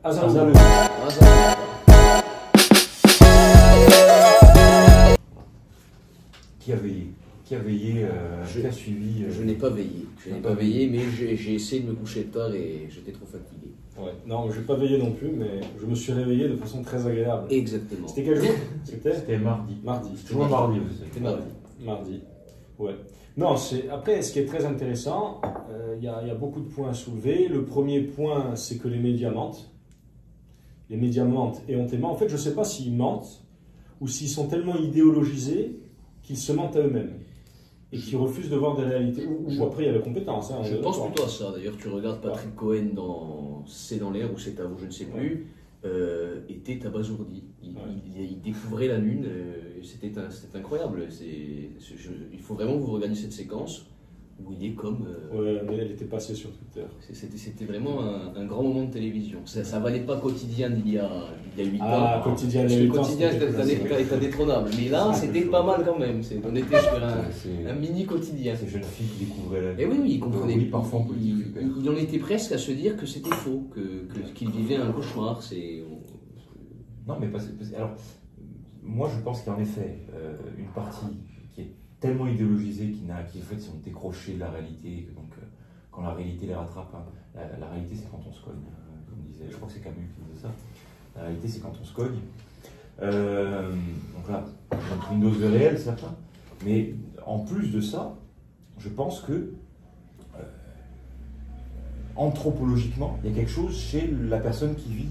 Hassan. Qui a veillé? Qui a veillé? Qui a suivi? Je n'ai pas veillé. Je n'ai pas veillé, mais j'ai essayé de me coucher tard et j'étais trop fatigué. Ouais. Non, je n'ai pas veillé non plus, mais je me suis réveillé de façon très agréable. Exactement. C'était quel jour? C'était mardi. Mardi. Toujours mardi. C'était mardi. Mardi. Ouais. Non, après, ce qui est très intéressant, il y a beaucoup de points à soulever. Le premier point, c'est que les médias mentent. Les médias mentent éhontément. En fait, je ne sais pas s'ils mentent ou s'ils sont tellement idéologisés qu'ils se mentent à eux-mêmes et qu'ils refusent de voir des réalités. Ou après, il y a la compétence. Hein, je pense plutôt à ça. D'ailleurs, tu regardes Patrick Cohen dans C'est dans l'air ou C'est à vous, je ne sais plus, était abasourdi. Il découvrait la Lune. C'était incroyable. Il faut vraiment que vous regardiez cette séquence où il est comme... Ouais, mais elle était passée sur Twitter. C'était vraiment un grand moment de télévision. Ça valait pas Quotidien d'il y a 8 ans. Ah, Quotidien parce que Quotidien est indétrônable. Mais là, c'était pas mal quand même. On était sur un mini quotidien. Ces jeunes filles qui découvraient la vie. Et oui, il comprenait. Oui, parfois en politique. Il en était presque à se dire que c'était faux, qu'il vivait un cauchemar. Non, mais alors, moi je pense qu'il y a en effet une partie qui est tellement idéologisés qui en fait sont décrochés de la réalité, donc quand la réalité les rattrape, hein, la réalité c'est quand on se cogne, comme disait, je crois que c'est Camus qui disait ça, la réalité c'est quand on se cogne, donc là, on a pris une dose de réel certain, mais en plus de ça, je pense que anthropologiquement, il y a quelque chose chez la personne qui vit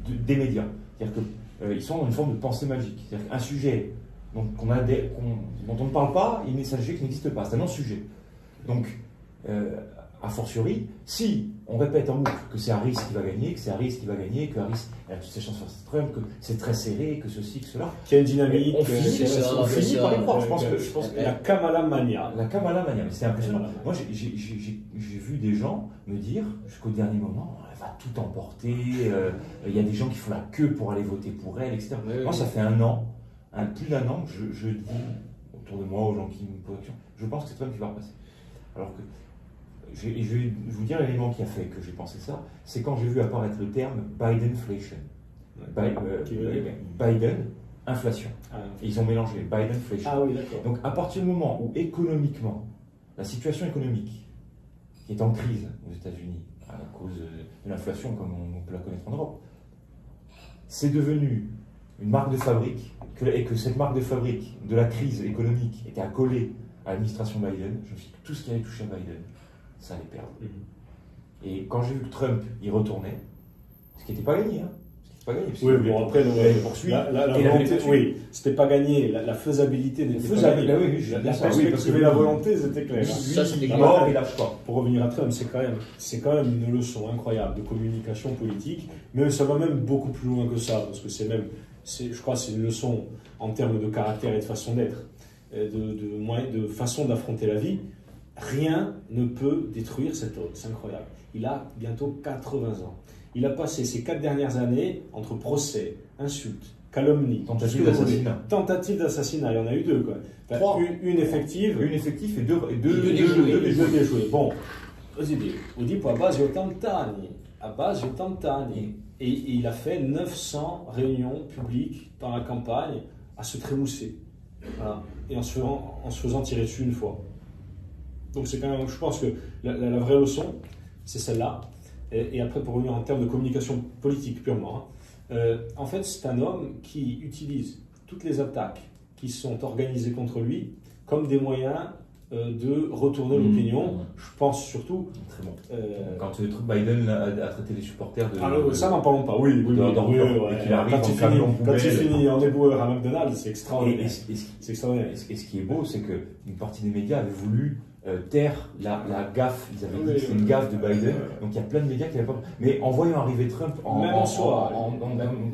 des médias, c'est-à-dire qu'ils sont dans une forme de pensée magique, c'est-à-dire qu'un sujet dont on ne parle pas, il est un sujet qui n'existe pas, c'est un non-sujet. Donc, a fortiori, si on répète en boucle que c'est Harris qui va gagner, que c'est Harris qui va gagner, que Harris a toutes ses chances face à Trump, que c'est très serré, que ceci, que cela, qu'il y a une dynamique, on finit par les croire. Je pense que la Kamala Mania. La Kamala Mania, mais c'est impressionnant. Moi, j'ai vu des gens me dire, jusqu'au dernier moment, elle va tout emporter, il y a des gens qui font la queue pour aller voter pour elle, etc. Moi, ça fait plus d'un an que je dis autour de moi, aux gens qui me posent la question, je pense que c'est Trump qui va repasser. Alors que, je vais vous dire l'élément qui a fait que j'ai pensé ça, c'est quand j'ai vu apparaître le terme Bidenflation. Biden, inflation. Et ils ont mélangé Bidenflation. Ah oui, d'accord. Donc à partir du moment où économiquement, la situation économique qui est en crise aux États-Unis à cause de l'inflation comme on peut la connaître en Europe, c'est devenu une marque de fabrique, et que cette marque de fabrique de la crise économique était accolée à l'administration Biden, je me suis dit que tout ce qui allait toucher à Biden, ça allait perdre. Et quand j'ai vu que Trump y retournait, ce qui n'était pas gagné, hein, oui, bon, après, la volonté, oui, c'était pas gagné, la faisabilité n'était pas gagnée. Oui, parce que la volonté, c'était clair. Ça, c'était clair. Il lâche pas. Pour revenir à Trump, c'est quand même une leçon incroyable de communication politique, mais ça va même beaucoup plus loin que ça, parce que je crois que c'est une leçon en termes de caractère et de façon d'être, de façon d'affronter la vie. Rien ne peut détruire cet homme, c'est incroyable. Il a bientôt 80 ans. Il a passé ces 4 dernières années entre procès, insultes, calomnies, tentative d'assassinat. Tentative d'assassinat, il y en a eu 2 quoi. Enfin, 3. Une effective. Une effective et 2 déjouées. Bon, Udi può Abbasio Tantani. Et il a fait 900 réunions publiques dans la campagne à se trémousser. Voilà. Et en se faisant tirer dessus une fois. Donc c'est quand même, je pense que la vraie leçon, c'est celle-là. Et après, pour revenir en termes de communication politique purement, en fait, c'est un homme qui utilise toutes les attaques qui sont organisées contre lui comme des moyens de retourner l'opinion. Je pense surtout... Très bon. Quand Biden a traité les supporters de... Alors, ça, n'en parlons pas. Oui. Quand il finit en éboueur à McDonald's, c'est extraordinaire. Et ce qui est beau, c'est qu'une partie des médias avait voulu taire la gaffe. Ils avaient dit que c'était une gaffe de Biden. Donc il y a plein de médias qui n'avaient pas... Mais en voyant arriver Trump... Même en soi,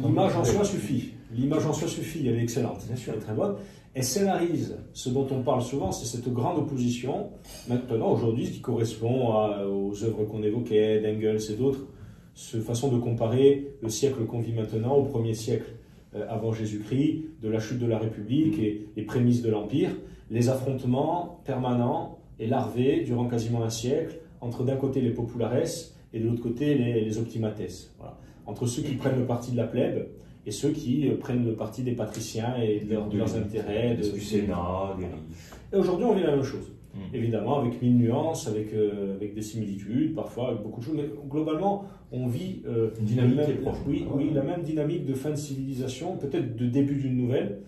l'image en soi suffit. L'image en soi suffit, elle est excellente. Bien sûr, elle est très bonne. Elle scénarise ce dont on parle souvent, c'est cette grande opposition, maintenant, aujourd'hui, ce qui correspond aux œuvres qu'on évoquait, d'Engels et d'autres, cette façon de comparer le siècle qu'on vit maintenant au premier siècle avant Jésus-Christ, de la chute de la République et les prémices de l'Empire, les affrontements permanents et larvés durant quasiment un siècle, entre d'un côté les populares et de l'autre côté les optimates. Voilà. entre ceux qui prennent le parti de la plèbe et ceux qui prennent le parti des patriciens et de leurs intérêts. Du Sénat, des riches. Et aujourd'hui, on vit la même chose. Évidemment, avec mille nuances, avec des similitudes, parfois avec beaucoup de choses, mais globalement, on vit une dynamique qui est proche. Oui, la même dynamique de fin de civilisation, peut-être de début d'une nouvelle,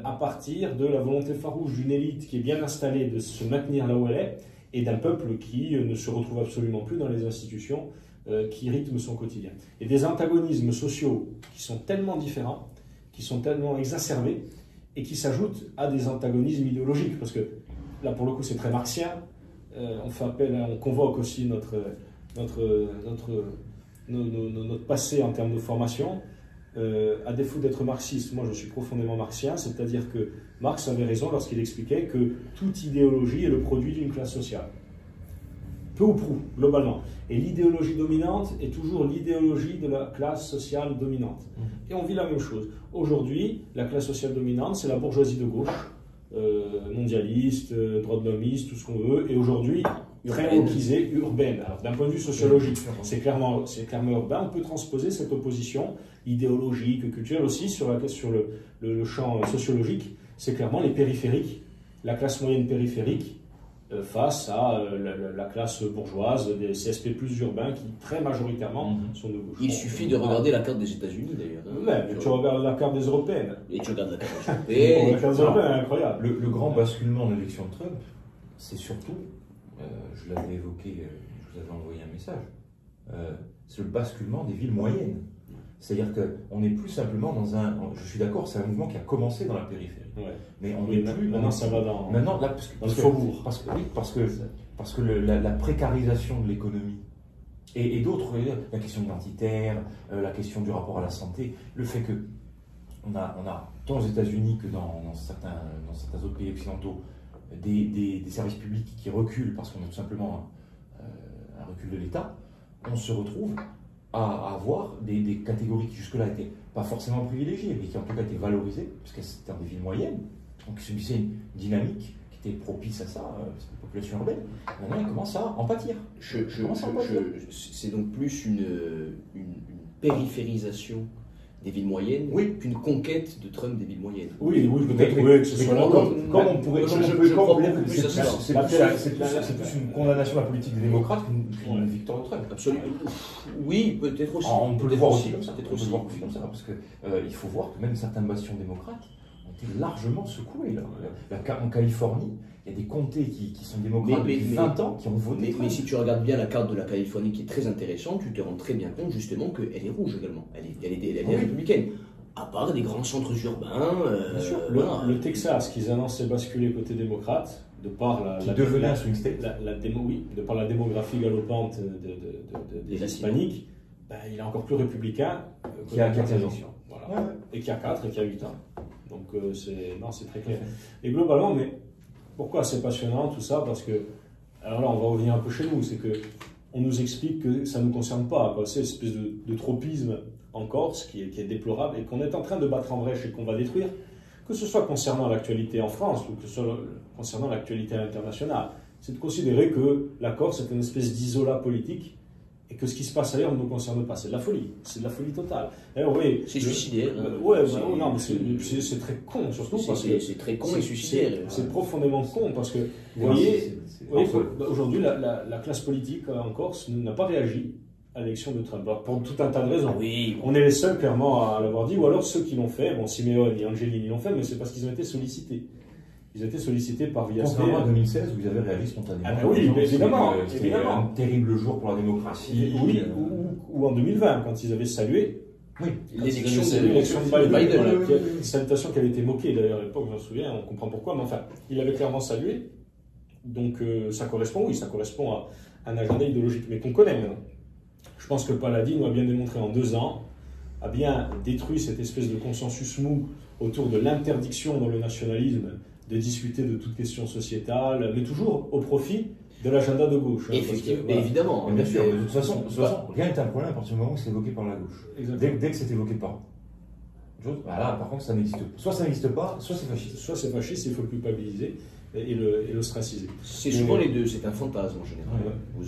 à partir de la volonté farouche d'une élite qui est bien installée de se maintenir là où elle est, et d'un peuple qui ne se retrouve absolument plus dans les institutions qui rythment son quotidien. Et des antagonismes sociaux qui sont tellement différents, qui sont tellement exacerbés, et qui s'ajoutent à des antagonismes idéologiques, parce que là, pour le coup, c'est très marxien. On convoque aussi notre passé en termes de formation. À défaut d'être marxiste, moi je suis profondément marxien, c'est-à-dire que Marx avait raison lorsqu'il expliquait que toute idéologie est le produit d'une classe sociale. Peu ou prou, globalement. Et l'idéologie dominante est toujours l'idéologie de la classe sociale dominante. Et on vit la même chose. Aujourd'hui, la classe sociale dominante, c'est la bourgeoisie de gauche, mondialiste, droitnomiste, tout ce qu'on veut, et aujourd'hui très wokisée, urbaine. Alors d'un point de vue sociologique, c'est clairement urbain. On peut transposer cette opposition idéologique, culturelle aussi sur le champ sociologique. C'est clairement les périphériques, la classe moyenne périphérique face à la classe bourgeoise des CSP plus urbains qui très majoritairement sont de gauche. Il suffit de regarder la carte des États-Unis d'ailleurs. Mais tu regardes la carte des Européennes. Et tu regardes la carte des Européennes. La carte des Européennes est incroyable. Le grand basculement de l'élection de Trump, c'est surtout, je l'avais évoqué, je vous avais envoyé un message, c'est le basculement des villes moyennes. C'est-à-dire qu'on n'est plus simplement dans un... Je suis d'accord, c'est un mouvement qui a commencé dans la périphérie. Ouais. Mais on n'est plus... Maintenant, ça va dans... Maintenant, là, dans le faubourg. Parce que la précarisation de l'économie et d'autres, la question identitaire, la question du rapport à la santé, le fait que on a tant aux États-Unis que dans certains autres pays occidentaux, des services publics qui reculent parce qu'on a tout simplement un recul de l'État, on se retrouve à avoir des catégories qui jusque-là n'étaient pas forcément privilégiées, mais qui en tout cas étaient valorisées, parce que c'était dans des villes moyennes, donc qui subissaient une dynamique qui était propice à ça, parce que la population urbaine, maintenant ils commencent à en pâtir. C'est donc plus une périphérisation des villes moyennes qu'une conquête de Trump des villes moyennes. Oui, peut-être que ce soit là. Comme on pourrait. Je crois beaucoup plus à ça. C'est plus une condamnation de la politique des démocrates qu'une victoire de Trump. Absolument. Oui, peut-être aussi. On peut le voir aussi comme ça. Parce qu'il faut voir que même certains bastions démocrates ont été largement secoués. En Californie, il y a des comtés qui sont démocrates depuis 20 ans qui ont voté. Mais si tu regardes bien la carte de la Californie qui est très intéressante, tu te rends très bien compte justement qu'elle est rouge également. Elle est républicaine. À part des grands centres urbains. Le Texas, qu'ils annonçaient basculer côté démocrate, de par qui devenait un swing state. De par la démographie galopante des hispaniques, il est encore plus républicain qui a 15 ans. Voilà. Et qui a 4 et qui a 8 ans. Donc c'est très clair. Et globalement, mais pourquoi c'est passionnant tout ça? Parce que, alors là on va revenir un peu chez nous, c'est que on nous explique que ça ne nous concerne pas, c'est une espèce de tropisme en Corse qui est déplorable et qu'on est en train de battre en brèche et qu'on va détruire, que ce soit concernant l'actualité en France ou que ce soit concernant l'actualité internationale. C'est de considérer que la Corse est une espèce d'isolat politique et que ce qui se passe ailleurs ne nous concerne pas. C'est de la folie totale. C'est suicidaire. Non, mais c'est très con, surtout parce que c'est très con et suicidaire. C'est profondément con parce que, vous voyez, aujourd'hui, la classe politique en Corse n'a pas réagi à l'élection de Trump. Alors, pour tout un tas de raisons. Oui. On est les seuls, clairement, à l'avoir dit, ou alors ceux qui l'ont fait. Bon, Simeone et Angelini l'ont fait, mais c'est parce qu'ils ont été sollicités. Ils ont été sollicités par Viasper. Contrairement à 2016, où ils avaient réagi spontanément. Oui, évidemment. C'était un terrible jour pour la démocratie. Oui, ou en 2020, quand ils avaient salué l'élection de Biden. Une salutation qui avait été moquée d'ailleurs à l'époque, je me souviens, on comprend pourquoi, mais enfin, il avait clairement salué. Donc ça correspond à un agenda idéologique, mais qu'on connaît maintenant. Je pense que Paladino a bien démontré en 2 ans, a bien détruit cette espèce de consensus mou autour de l'interdiction dans le nationalisme de discuter de toute question sociétale, mais toujours au profit de l'agenda de gauche. Effectivement, évidemment. Bien sûr, de toute façon, rien n'est un problème à partir du moment où c'est évoqué par la gauche. Dès que c'est évoqué par là, par contre, ça n'existe pas. Soit ça n'existe pas, soit c'est fasciste. Soit c'est fasciste, il faut le culpabiliser. et l'ostraciser. C'est souvent les deux, c'est un fantasme en général. Ouais.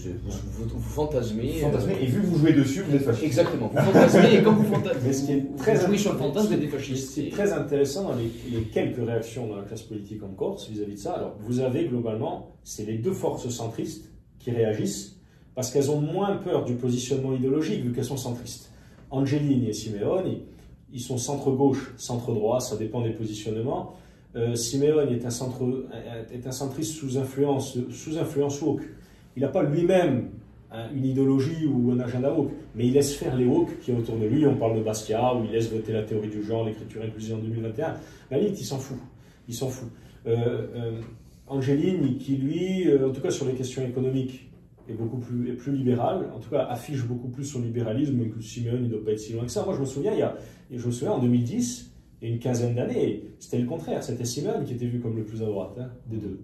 Vous fantasmez. Et vu que vous jouez dessus, vous êtes fasciste. Exactement, vous fantasmez et quand vous fantasmez, Mais ce qui est très vous jouez sur le fantasme, vous êtes des fascistes. C'est très intéressant dans les quelques réactions dans la classe politique en Corse vis-à-vis de ça. Alors, vous avez globalement, c'est les deux forces centristes qui réagissent parce qu'elles ont moins peur du positionnement idéologique vu qu'elles sont centristes. Angelini et Simeoni, ils sont centre-gauche, centre-droit, ça dépend des positionnements. Simeoni est un centriste sous influence woke. Il n'a pas lui-même une idéologie ou un agenda woke, mais il laisse faire les woke qui est autour de lui. On parle de Basquiat, où il laisse voter la théorie du genre, l'écriture inclusive en 2021. La limite, il s'en fout. Il s'en fout. Angelini, qui lui, en tout cas sur les questions économiques, est plus libéral, en tout cas affiche beaucoup plus son libéralisme que Simeoni, il ne doit pas être si loin que ça. Moi, je me souviens en 2010, il y a une quinzaine d'années, c'était le contraire. C'était Simeoni qui était vu comme le plus à droite des deux.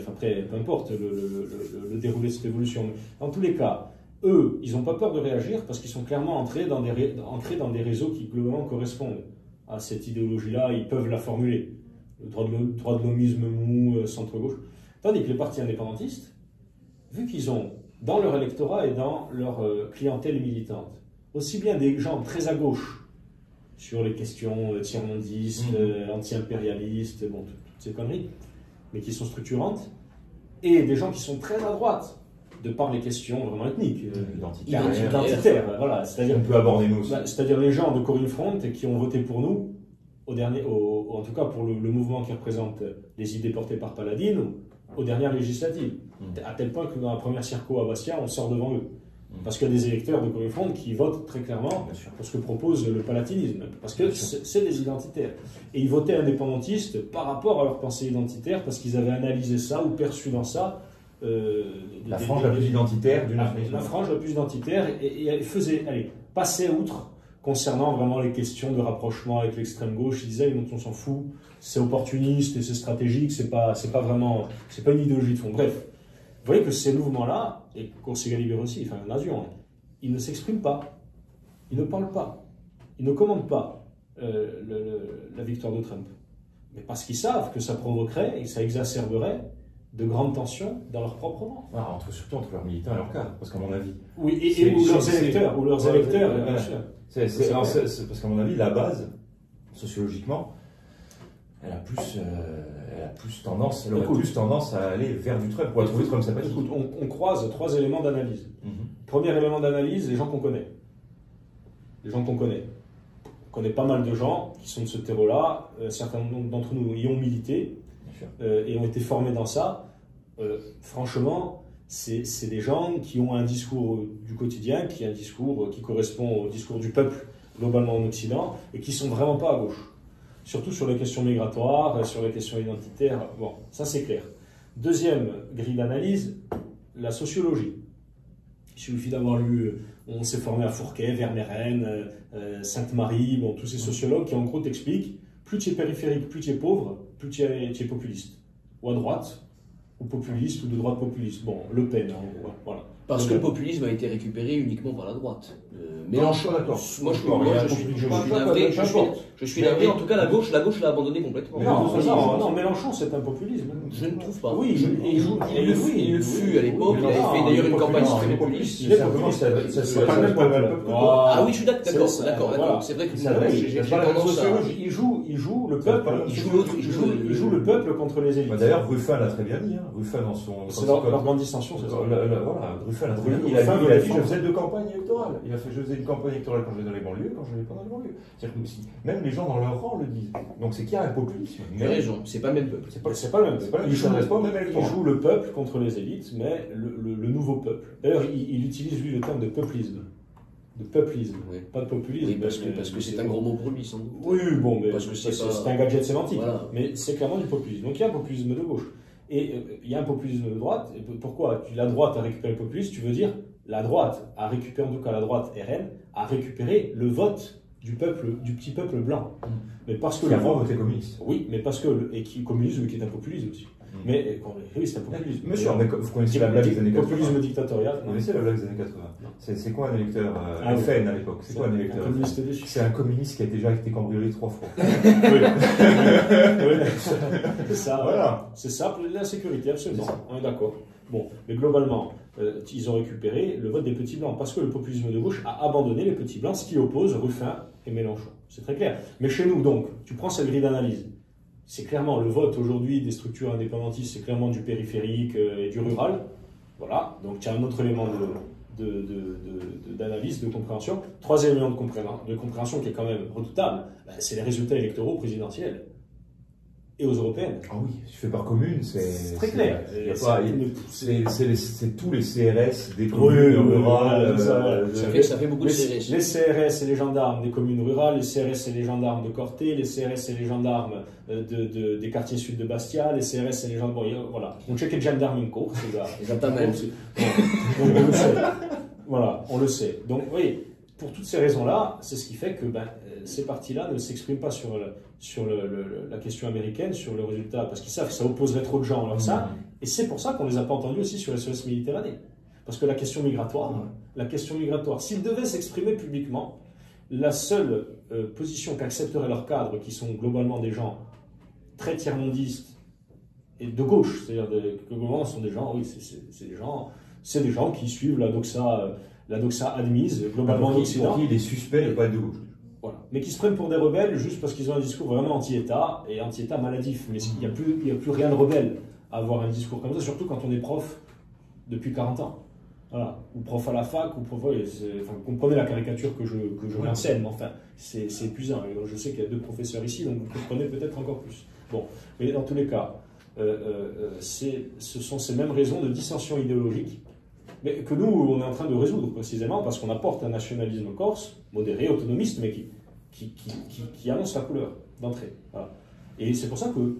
Après, peu importe le déroulé de cette évolution. Mais dans tous les cas, eux, ils n'ont pas peur de réagir parce qu'ils sont clairement ancrés dans des réseaux qui globalement correspondent à cette idéologie-là. Ils peuvent la formuler. Le droit de l'homisme mou, centre-gauche. Tandis que les partis indépendantistes, vu qu'ils ont dans leur électorat et dans leur clientèle militante, aussi bien des gens très à gauche sur les questions tiers-mondistes, anti-impérialistes, toutes ces conneries, mais qui sont structurantes, et des gens qui sont très à droite, de par les questions vraiment ethniques, identitaires. Voilà, c'est-à-dire, on peut aborder nous aussi. C'est-à-dire les gens de Corinne Front qui ont voté pour nous, en tout cas pour le mouvement qui représente les idées portées par Paladino, aux dernières législatives. À tel point que dans la première circo à Bastia, on sort devant eux. Parce qu'il y a des électeurs de Corinne Front qui votent très clairement pour ce que propose le palatinisme. Parce que c'est des identitaires. Et ils votaient indépendantistes par rapport à leur pensée identitaire, parce qu'ils avaient analysé ça ou perçu dans ça. La frange la plus identitaire du nationalisme. La frange la plus identitaire et faisait, passer outre concernant vraiment les questions de rapprochement avec l'extrême gauche. Ils disaient, on s'en fout, c'est opportuniste et c'est stratégique, c'est pas une idéologie de fond. Bref. Vous voyez que ces mouvements-là, et Corsica Libero aussi, enfin Nation, ils ne s'expriment pas, ils ne parlent pas, ils ne commandent pas la victoire de Trump. Mais parce qu'ils savent que ça provoquerait et que ça exacerberait de grandes tensions dans leur propre rang. Surtout entre leurs militants et leurs cadres, parce qu'à mon avis... Oui, ou leurs électeurs, bien sûr. Parce qu'à mon avis, la base, sociologiquement, elle aurait plus tendance à aller vers du Trump, pour trouver Trump sympathique. Écoute, on croise trois éléments d'analyse. Premier élément d'analyse, les gens qu'on connaît. On connaît pas mal de gens qui sont de ce terreau-là. Certains d'entre nous y ont milité et ont été formés dans ça. Franchement, c'est des gens qui ont un discours du quotidien, qui est un discours qui correspond au discours du peuple globalement en Occident et qui sont vraiment pas à gauche. Surtout sur les questions migratoires, sur les questions identitaires. Bon, ça c'est clair. Deuxième grille d'analyse, la sociologie. Il suffit d'avoir lu, on s'est formé à Fourquet, Vermeeren, Sainte-Marie, tous ces sociologues qui en gros t'expliquent, plus tu es périphérique, plus tu es pauvre, plus tu es populiste. Ou à droite, ou populiste, ou de droite populiste. Bon, Le Pen, voilà. Parce que le populisme a été récupéré uniquement par la droite. Mélenchon, d'accord. Moi, je suis navré. En tout cas, la gauche l'a abandonné complètement. Non, Mélenchon, c'est un populisme. Je ne trouve pas. Oui, il le fut à l'époque. Il avait fait d'ailleurs une campagne très populiste. C'est pas le même peuple. Ah oui, je suis d'accord. C'est vrai que j'ai tendance à... Il joue le peuple. Il joue le peuple contre les élites. D'ailleurs, Ruffin l'a très bien dit. Ruffin dans son... C'est leur grande distinction, c'est ça. Voilà, Ruffin l'a très bien dit. Il a dit, je faisais deux campagnes électorales. Il a fait, je faisais une campagne électorale quand j'étais dans les banlieues, quand je n'allais pas dans les banlieues. C'est-à-dire que même les gens dans leur rang le disent. Donc c'est qu'il y a un populisme. Tu as raison, c'est pas le même peuple. C'est pas le même peuple. Il joue le peuple contre les élites, mais le nouveau peuple. D'ailleurs, il utilise lui le terme de peuplisme. De peuplisme, pas de populisme. Oui, parce que c'est un gros mot pour lui, sans doute. Oui, bon, mais parce que c'est un gadget sémantique. Voilà. Mais c'est clairement du populisme. Donc il y a un populisme de gauche. Et il y a un populisme de droite. Et pourquoi la droite a récupéré le populisme? Tu veux dire la droite a récupéré, en tout cas la droite RN, a récupéré le vote du petit peuple blanc. Mais parce que qui avant voté communiste. Oui, mais parce que communiste, qui est un populisme aussi. Mais oui, c'est un populisme. Monsieur, vous connaissez la blague des années 80. Populisme dictatorial. Vous connaissez la blague des années 80. C'est quoi un électeur FN à l'époque? C'est quoi un électeur? C'est un communiste qui a déjà été cambriolé 3 fois. Oui. C'est ça. Voilà. C'est ça, l'insécurité, absolument. On est d'accord. Bon, mais globalement, ils ont récupéré le vote des petits blancs parce que le populisme de gauche a abandonné les petits blancs, ce qui oppose Ruffin et Mélenchon. C'est très clair. Mais chez nous, donc, tu prends cette grille d'analyse. C'est clairement le vote aujourd'hui des structures indépendantistes, c'est clairement du périphérique et du rural. Voilà. Donc, tu as un autre élément d'analyse, de compréhension. Troisième élément de compréhension qui est quand même redoutable, c'est les résultats électoraux présidentiels et aux européennes. Ah oui, si tu fais par commune, c'est très clair. C'est tous les CRS des communes rurales. Ça fait beaucoup de CRS. Les CRS et les gendarmes des communes rurales, les CRS et les gendarmes de Corté, les CRS et les gendarmes des quartiers sud de Bastia, les CRS et les gendarmes. Bon, voilà. On check les gendarmes in cours, c'est là. Les gendarmes. Donc on le sait. Voilà, on le sait. Donc oui, pour toutes ces raisons-là, c'est ce qui fait que ces partis-là ne s'expriment pas sur la question américaine, sur le résultat, parce qu'ils savent que ça opposerait trop de gens en leur sein, et c'est pour ça qu'on ne les a pas entendus aussi sur SOS Méditerranée. Parce que la question migratoire, s'ils devaient s'exprimer publiquement, la seule position qu'accepteraient leurs cadres, qui sont globalement des gens très tiers-mondistes et de gauche, c'est-à-dire que globalement ce sont des gens, oui, c'est des gens qui suivent la doxa admise globalement en Occident. Pour qui il est suspect de pas être de gauche. Voilà. Mais qui se prennent pour des rebelles juste parce qu'ils ont un discours vraiment anti-État et anti-État maladif. Mais il n'y a plus rien de rebelle à avoir un discours comme ça, surtout quand on est prof depuis 40 ans. Voilà. Ou prof à la fac, ou prof. Vous comprenez la caricature que je m'enseigne, mais enfin, c'est épuisant. Et donc, je sais qu'il y a 2 professeurs ici, donc vous comprenez peut-être encore plus. Bon, mais dans tous les cas, ce sont ces mêmes raisons de dissension idéologique. Mais que nous, on est en train de résoudre précisément parce qu'on apporte un nationalisme corse, modéré, autonomiste, mais qui annonce la couleur d'entrée. Voilà. Et c'est pour ça que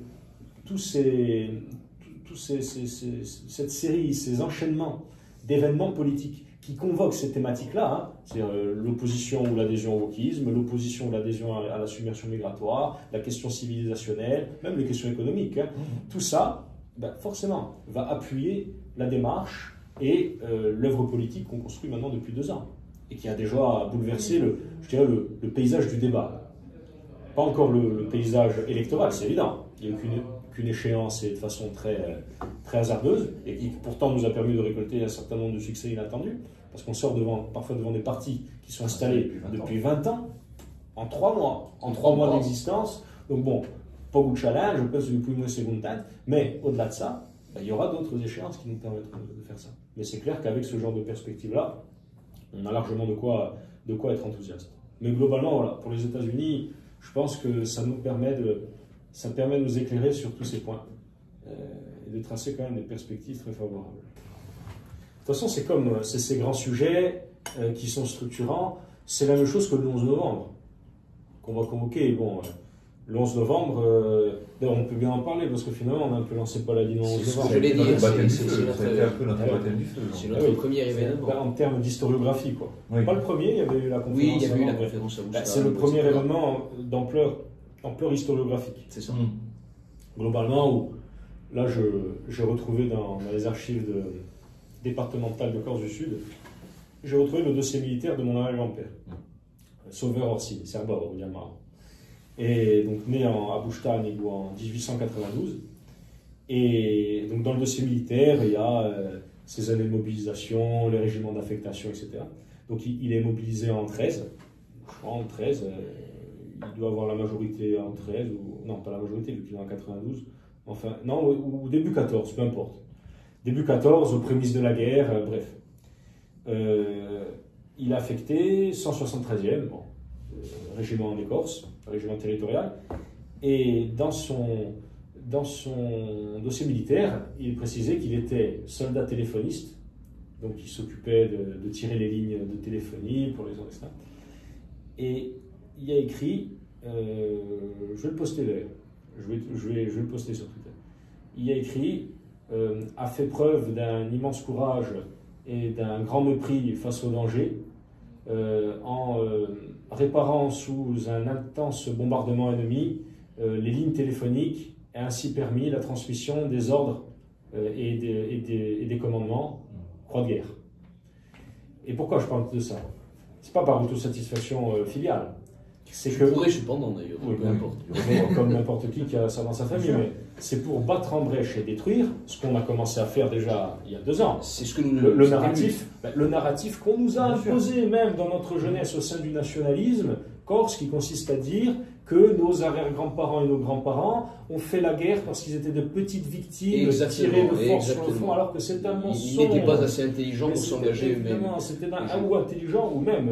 cette série, ces enchaînements d'événements politiques qui convoquent ces thématiques-là, c'est-à-dire l'opposition ou l'adhésion au wokisme, l'opposition ou l'adhésion à la submersion migratoire, la question civilisationnelle, même les questions économiques, tout ça, forcément, va appuyer la démarche et l'œuvre politique qu'on construit maintenant depuis 2 ans, et qui a déjà bouleversé le paysage du débat. Pas encore le paysage électoral, c'est évident. Il n'y a eu qu'une échéance et de façon très, très hasardeuse, et qui pourtant nous a permis de récolter un certain nombre de succès inattendus, parce qu'on sort parfois devant des partis qui sont installés depuis 20 ans, en 3 mois. En 3 mois d'existence. Donc bon, pas beaucoup de challenge, je pense que depuis moins seconde tête, mais au-delà de ça, il y aura d'autres échéances qui nous permettront de faire ça. Mais c'est clair qu'avec ce genre de perspective-là, on a largement de quoi être enthousiaste. Mais globalement, voilà, pour les États-Unis, je pense que ça permet de nous éclairer sur tous ces points et de tracer quand même des perspectives très favorables. De toute façon, c'est ces grands sujets qui sont structurants. C'est la même chose que le 11 novembre qu'on va convoquer. Bon, le 11 novembre, d'ailleurs on peut bien en parler parce que finalement on a un peu lancé Paladin le 11 novembre. Je l'ai dit, c'est un peu notre baptême du feu. C'est notre premier événement. En termes d'historiographie, quoi. Oui. Pas le premier, il y avait eu la conférence. Oui, il y a eu la conférence à Moussala. C'est le premier événement d'ampleur historiographique. C'est ça. Globalement, où là j'ai retrouvé dans les archives départementales de Corse du Sud, j'ai retrouvé le dossier militaire de mon arrière-grand-père, Sauveur Orsini, Serbor, Diamant. Et donc né à Bouchta, en 1892. Et donc dans le dossier militaire, il y a ses années de mobilisation, les régiments d'affectation, etc. Donc il est mobilisé en 13. En 13, il doit avoir la majorité en 13, ou non, pas la majorité, vu qu'il est en 92. Enfin, non, ou début 14, peu importe. Début 14, aux prémices de la guerre, bref. Il a affecté 173e, régiment en Écorce, régiment territorial, et dans son dossier militaire, il est précisé qu'il était soldat téléphoniste, donc il s'occupait de tirer les lignes de téléphonie pour les autres. Et il y a écrit, je vais le poster d'ailleurs, je vais le poster sur Twitter, il y a écrit, a fait preuve d'un immense courage et d'un grand mépris face au danger, en réparant sous un intense bombardement ennemi les lignes téléphoniques a ainsi permis la transmission des ordres et des commandements, croix de guerre. Et pourquoi je parle de ça? C'est pas par autosatisfaction filiale. C'est que pourrais cependant d'ailleurs, oui, peu importe. Comme n'importe qui a ça dans sa famille, mais c'est pour battre en brèche et détruire ce qu'on a commencé à faire déjà il y a 2 ans. C'est ce que nous le narratif qu'on nous a imposé même dans notre jeunesse au sein du nationalisme corse, qui consiste à dire que nos arrière-grands-parents et nos grands-parents ont fait la guerre parce qu'ils étaient de petites victimes tirées de force sur le front, alors que c'est un mensonge. Ils n'étaient pas assez intelligents pour s'engager eux-mêmes. C'était ou intelligent, ou même,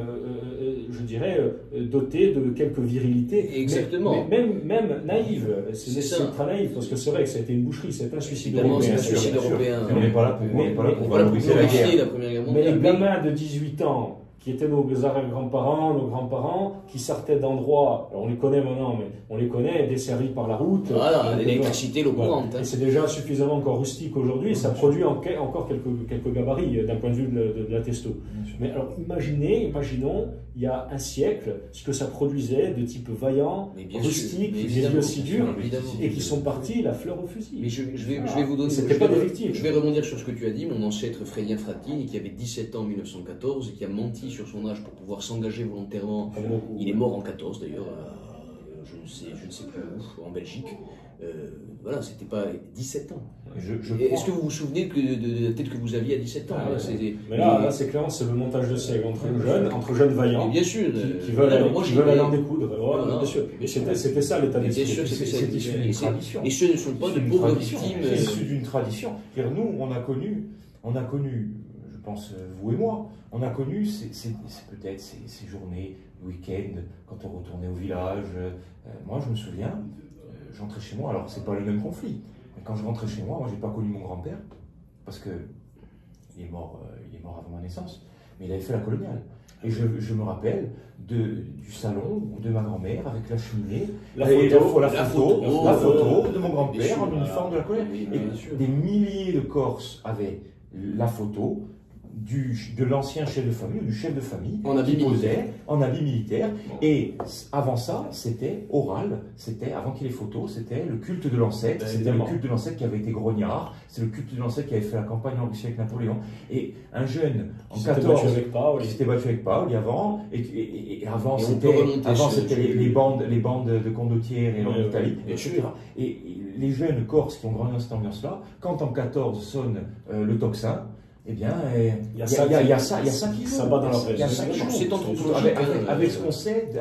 je dirais, doté de quelques virilités. Exactement. Mais même naïve. C'est très naïf, parce que c'est vrai que ça a été une boucherie, c'est un suicide européen. C'est un suicide européen. On n'est pas là pour valoriser la guerre. Mais les gamins de 18 ans, qui étaient nos arrière-grands-parents, nos grands-parents, qui sortaient d'endroits, alors on les connaît maintenant, mais on les connaît, desservis par la route. Voilà, l'électricité, l'eau courante. Voilà. Et c'est déjà suffisamment encore rustique aujourd'hui, et ça produit encore quelques gabarits d'un point de vue de la testo. Mais alors imaginons, il y a un siècle, ce que ça produisait de type vaillant, rustique, des yeux aussi durs, et qui sont partis la fleur au fusil. Mais je vais vous donner... C'était pas des victimes. Je vais rebondir sur ce que tu as dit. Mon ancêtre Frélien Frattini, qui avait 17 ans en 1914 et qui a menti sur son âge pour pouvoir s'engager volontairement. Il est mort en 14 d'ailleurs, je ne sais plus où, en Belgique. Voilà, c'était pas 17 ans. Est-ce que vous vous souvenez de la tête que vous aviez à 17 ans? Mais là c'est clair, c'est le montage de siècle entre jeunes vaillants bien sûr, qui veulent aller en découdre. Bien sûr. Mais c'était ça l'état d'esprit. C'est issu d'une tradition. Et ce ne sont pas de pauvres victimes. C'est issu d'une tradition. Nous, on a connu, je pense vous et moi, on a connu peut-être ces journées, week-end, quand on retournait au village. Moi, je me souviens, j'entrais chez moi, alors c'est pas le même conflit, mais quand je rentrais chez moi, j'ai pas connu mon grand-père, parce que il est mort avant ma naissance, mais il avait fait la coloniale. Et je me rappelle du salon de ma grand-mère avec la cheminée, la photo de mon grand-père en uniforme de la coloniale. Et des milliers de Corses avaient la photo de l'ancien chef de famille ou du chef de famille qui posait en habit militaire. Et avant ça, c'était oral, avant qu'il y ait les photos, c'était le culte de l'ancêtre, c'était le culte de l'ancêtre qui avait été grognard, c'est le culte de l'ancêtre qui avait fait la campagne en Russie avec Napoléon. Et un jeune en 14 qui s'était battu avec Paoli avant, et avant c'était les bandes de condottières et en Italie, etc. Et les jeunes Corses qui ont grandi dans cette ambiance-là, quand en 14 sonne le tocsin, eh bien, il y a ça qui joue. Ça bat dans la presse. C'est anthropologique. Avec ce qu'on sait,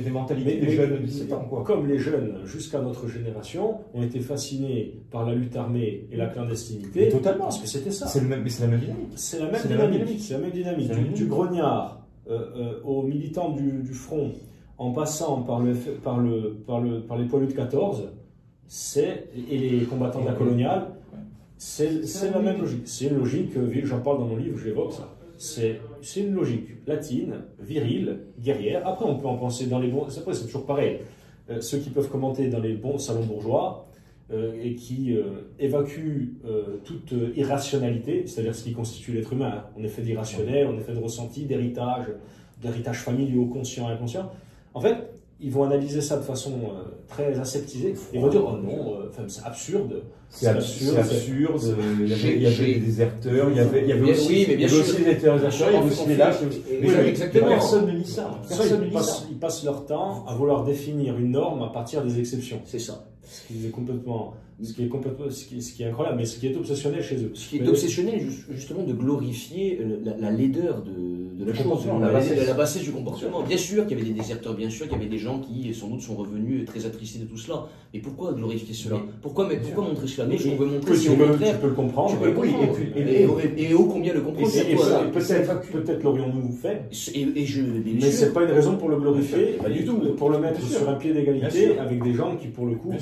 des mentalités des jeunes de 17 ans. Comme les jeunes, jusqu'à notre génération, ont été fascinés par la lutte armée et la clandestinité. Totalement. Parce que c'était ça. Mais c'est la même dynamique. C'est la même dynamique. Du grognard aux militants du front, en passant par les poilus de 14, et les combattants de la coloniale. C'est la même logique. C'est une logique, j'en parle dans mon livre, je l'évoque ça. C'est une logique latine, virile, guerrière. Après, on peut en penser dans les bons. Après, c'est toujours pareil. Ceux qui peuvent commenter dans les bons salons bourgeois et qui évacuent toute irrationalité, c'est-à-dire ce qui constitue l'être humain. Hein. On est fait d'irrationnel, on est fait de ressenti, d'héritage familiaux, conscient et inconscient. En fait, ils vont analyser ça de façon très aseptisée. Ils vont dire oh non, c'est absurde. C'est absurde. Il y avait des déserteurs, il y avait aussi des déserteurs, il y avait aussi des lâches. Exactement. Personne ne lit ça. Ils passent leur temps à vouloir définir une norme à partir des exceptions. C'est ça. Ce qui est incroyable, mais ce qui est obsessionnel chez eux. Ce qui est obsessionnel, justement, de glorifier la laideur de la chose, la bassesse du comportement. Bien sûr qu'il y avait des déserteurs, bien sûr qu'il y avait des gens qui, sans doute, sont revenus très attristés de tout cela. Mais pourquoi glorifier cela? Pourquoi montrer cela? Nous, ce qu'on veut montrer, c'est au contraire. Tu peux le comprendre. Et ô combien le comprendre. Peut-être l'aurions-nous fait. Mais c'est pas une raison pour le glorifier, pas du tout. Pour le mettre sur un pied d'égalité avec des gens qui, pour le coup,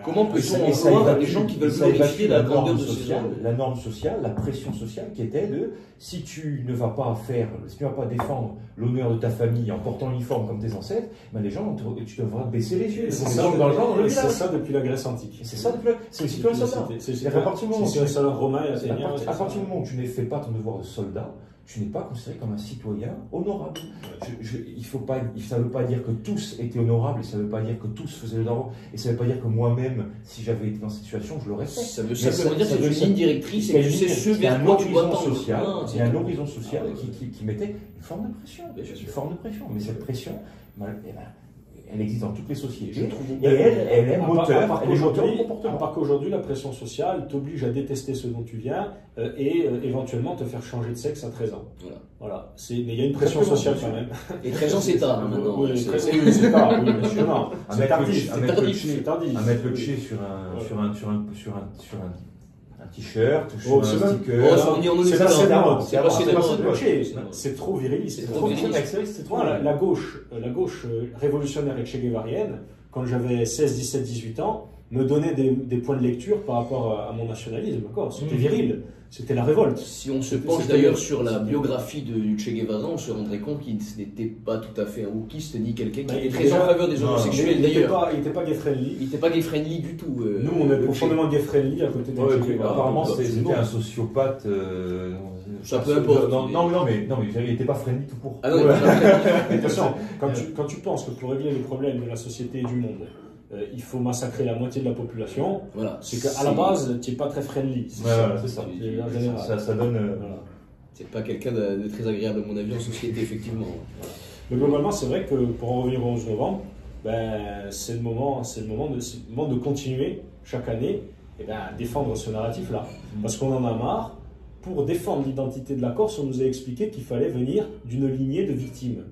comment peut-on voir des gens qui veulent glorifier la grandeur de ces hommes? La norme sociale, la pression sociale qui était de si tu ne vas pas défendre l'honneur de ta famille en portant l'uniforme comme tes ancêtres, les gens, tu devras baisser les yeux. C'est ça depuis la Grèce antique. C'est ça depuis c'est le soldat. C'est un soldat romain. À partir du moment où tu ne fais pas ton devoir de soldat, tu n'es pas considéré comme un citoyen honorable. Ça ne veut pas dire que tous étaient honorables, et ça ne veut pas dire que tous faisaient le devoir, et ça ne veut pas dire que moi-même, si j'avais été dans cette situation, je l'aurais fait. Ça veut simplement dire que c'est une ligne directrice et que tu sais ce vers quoi tu dois tendre. Il y a un horizon social qui mettait une forme de pression. Une forme de pression. Mais cette pression, elle existe dans toutes les sociétés. Et elle est moteur du comportement. À part qu'aujourd'hui, la pression sociale t'oblige à détester ce dont tu viens et éventuellement te faire changer de sexe à 13 ans. Voilà. Mais il y a une pression sociale quand même. Et 13 ans, c'est tard maintenant. Oui, c'est tard. Oui, bien sûr. C'est tardif. À mettre le tché sur un t-shirt, sur un sticker. C'est trop viriliste. La gauche révolutionnaire et che-guévarienne, quand j'avais 16, 17, 18 ans, me donnait des points de lecture par rapport à mon nationalisme. C'était viril. C'était la révolte. Si on se penche d'ailleurs sur la biographie du Che Guevara, on se rendrait compte qu'il n'était pas tout à fait un wokiste ni quelqu'un qui était très en faveur des homosexuels d'ailleurs. Il n'était pas gay-friendly. Il n'était pas gay-friendly du tout. Nous, on est profondément gay-friendly à côté de Che Guevara. Apparemment, c'était un sociopathe. Ça peu importe. Non, mais il n'était pas friendly tout court. Attention, quand tu penses que pour régler les problèmes de la société et du monde, il faut massacrer la moitié de la population, c'est qu'à la base, tu n'es pas très friendly. C'est ça. Ça donne. C'est pas quelqu'un de très agréable, à mon avis, en société, effectivement. Mais globalement, c'est vrai que pour en revenir au 11 novembre, c'est le moment de continuer chaque année à défendre ce narratif-là. Parce qu'on en a marre. Pour défendre l'identité de la Corse, on nous a expliqué qu'il fallait venir d'une lignée de victimes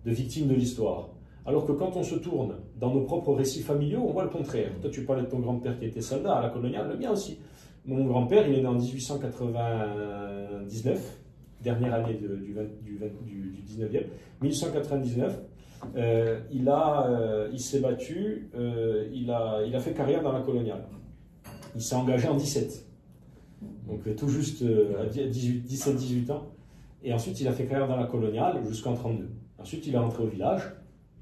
de l'histoire. Alors que quand on se tourne dans nos propres récits familiaux, on voit le contraire. Toi, tu parlais de ton grand-père qui était soldat à la coloniale, le mien aussi. Mon grand-père, il est né en 1899, dernière année du 19e. 1899, il s'est battu, il a fait carrière dans la coloniale. Il s'est engagé en 17. Donc tout juste à 17-18 ans. Et ensuite, il a fait carrière dans la coloniale jusqu'en 32. Ensuite, il est rentré au village.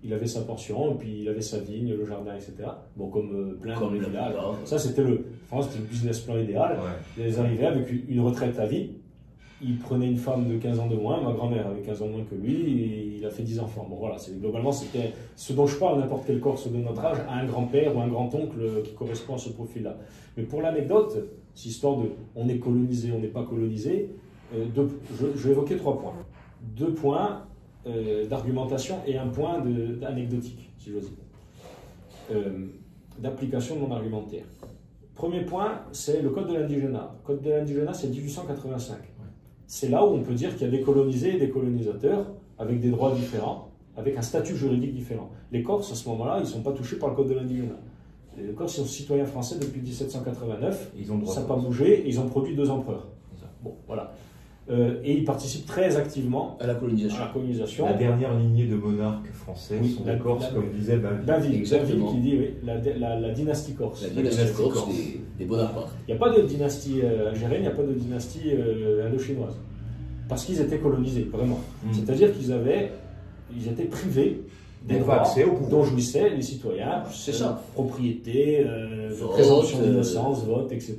Il avait sa pension, et puis il avait sa vigne, le jardin, etc. Bon, comme plein de villages. Ça, c'était le business plan idéal. Ouais. Ils arrivaient avec une retraite à vie. Il prenait une femme de 15 ans de moins. Ma grand-mère avait 15 ans de moins que lui. Et il a fait 10 enfants. Bon, voilà. Globalement, c'était ce dont je parle, n'importe quel Corse de notre âge, a un grand-père ou un grand-oncle qui correspond à ce profil-là. Mais pour l'anecdote, cette histoire de on est colonisé, on n'est pas colonisé, je vais évoquer 3 points. 2 points d'argumentation et un point anecdotique, si j'ose dire, d'application de mon argumentaire. Premier point, c'est le Code de l'indigénat. Le Code de l'indigénat, c'est 1885. C'est là où on peut dire qu'il y a des colonisés et des colonisateurs avec des droits différents, avec un statut juridique différent. Les Corses, à ce moment-là, ils ne sont pas touchés par le Code de l'indigénat. Les Corses sont citoyens français depuis 1789, ça n'a pas bougé, et ils ont produit 2 empereurs. Bon, voilà. Et ils participent très activement à la colonisation. La dernière lignée de monarques français sont des Corses, comme disait Baville qui dit la dynastie corse. La dynastie corse des Bonaparte. Il n'y a pas de dynastie algérienne, il n'y a pas de dynastie indo-chinoise. Parce qu'ils étaient colonisés, vraiment. C'est-à-dire qu'ils étaient privés des droits dont jouissaient les citoyens. C'est ça. Propriété, présomption d'innocence, vote, etc.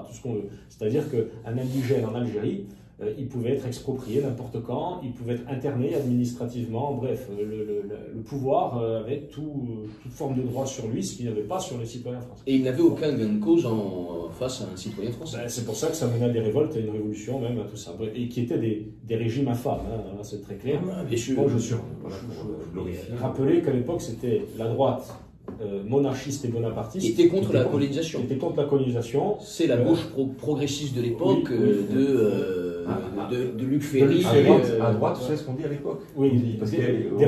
Tout ce qu'on veut. C'est-à-dire qu'un indigène en Algérie, il pouvait être exproprié n'importe quand, il pouvait être interné administrativement, bref, le pouvoir avait toute forme de droit sur lui, ce qu'il n'avait pas sur les citoyens français. Et il n'avait aucun gain de cause face à un citoyen français. C'est pour ça que ça menait à des révoltes, à une révolution même, à tout ça. Bref, et qui étaient des régimes infâmes, hein, c'est très clair. Bien sûr. Bon, je rappelais qu'à l'époque, c'était la droite monarchiste et bonapartiste. Qui était contre la colonisation. Qui était contre la colonisation. C'est la gauche progressiste de l'époque, de Luc Ferry. À droite, tu sais ce qu'on dit à l'époque? Oui, parce qu'il y a des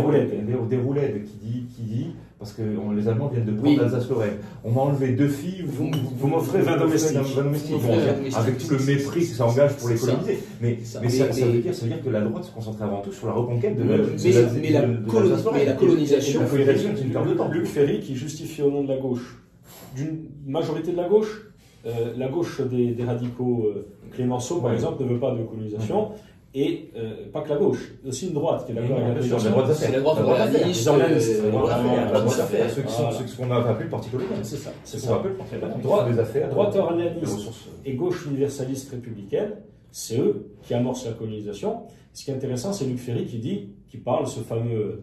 roulettes qui dit, parce que les Allemands viennent de prendre l'Alsace-Lorraine. On m'a enlevé 2 filles, vous m'offrez 20 domestiques. Avec tout le mépris que ça engage pour les coloniser. Mais ça veut dire que la droite se concentrait avant tout sur la reconquête de la colonisation. La colonisation, c'est une perte de temps. Luc Ferry qui justifie au nom de la gauche, d'une majorité de la gauche des radicaux, Clémenceau par exemple, ne veut pas de colonisation, et pas que la gauche, aussi une droite qui est d'accord avec la colonisation. La droite royaliste, les organistes, ceux qu'on a appelé le Parti colonial. C'est ça. C'est ce qu'on appelle le Parti colonial. Droite orléaniste et gauche universaliste républicaine, C'est eux qui amorcent la colonisation. Ce qui est intéressant, c'est Luc Ferry qui parle ce fameux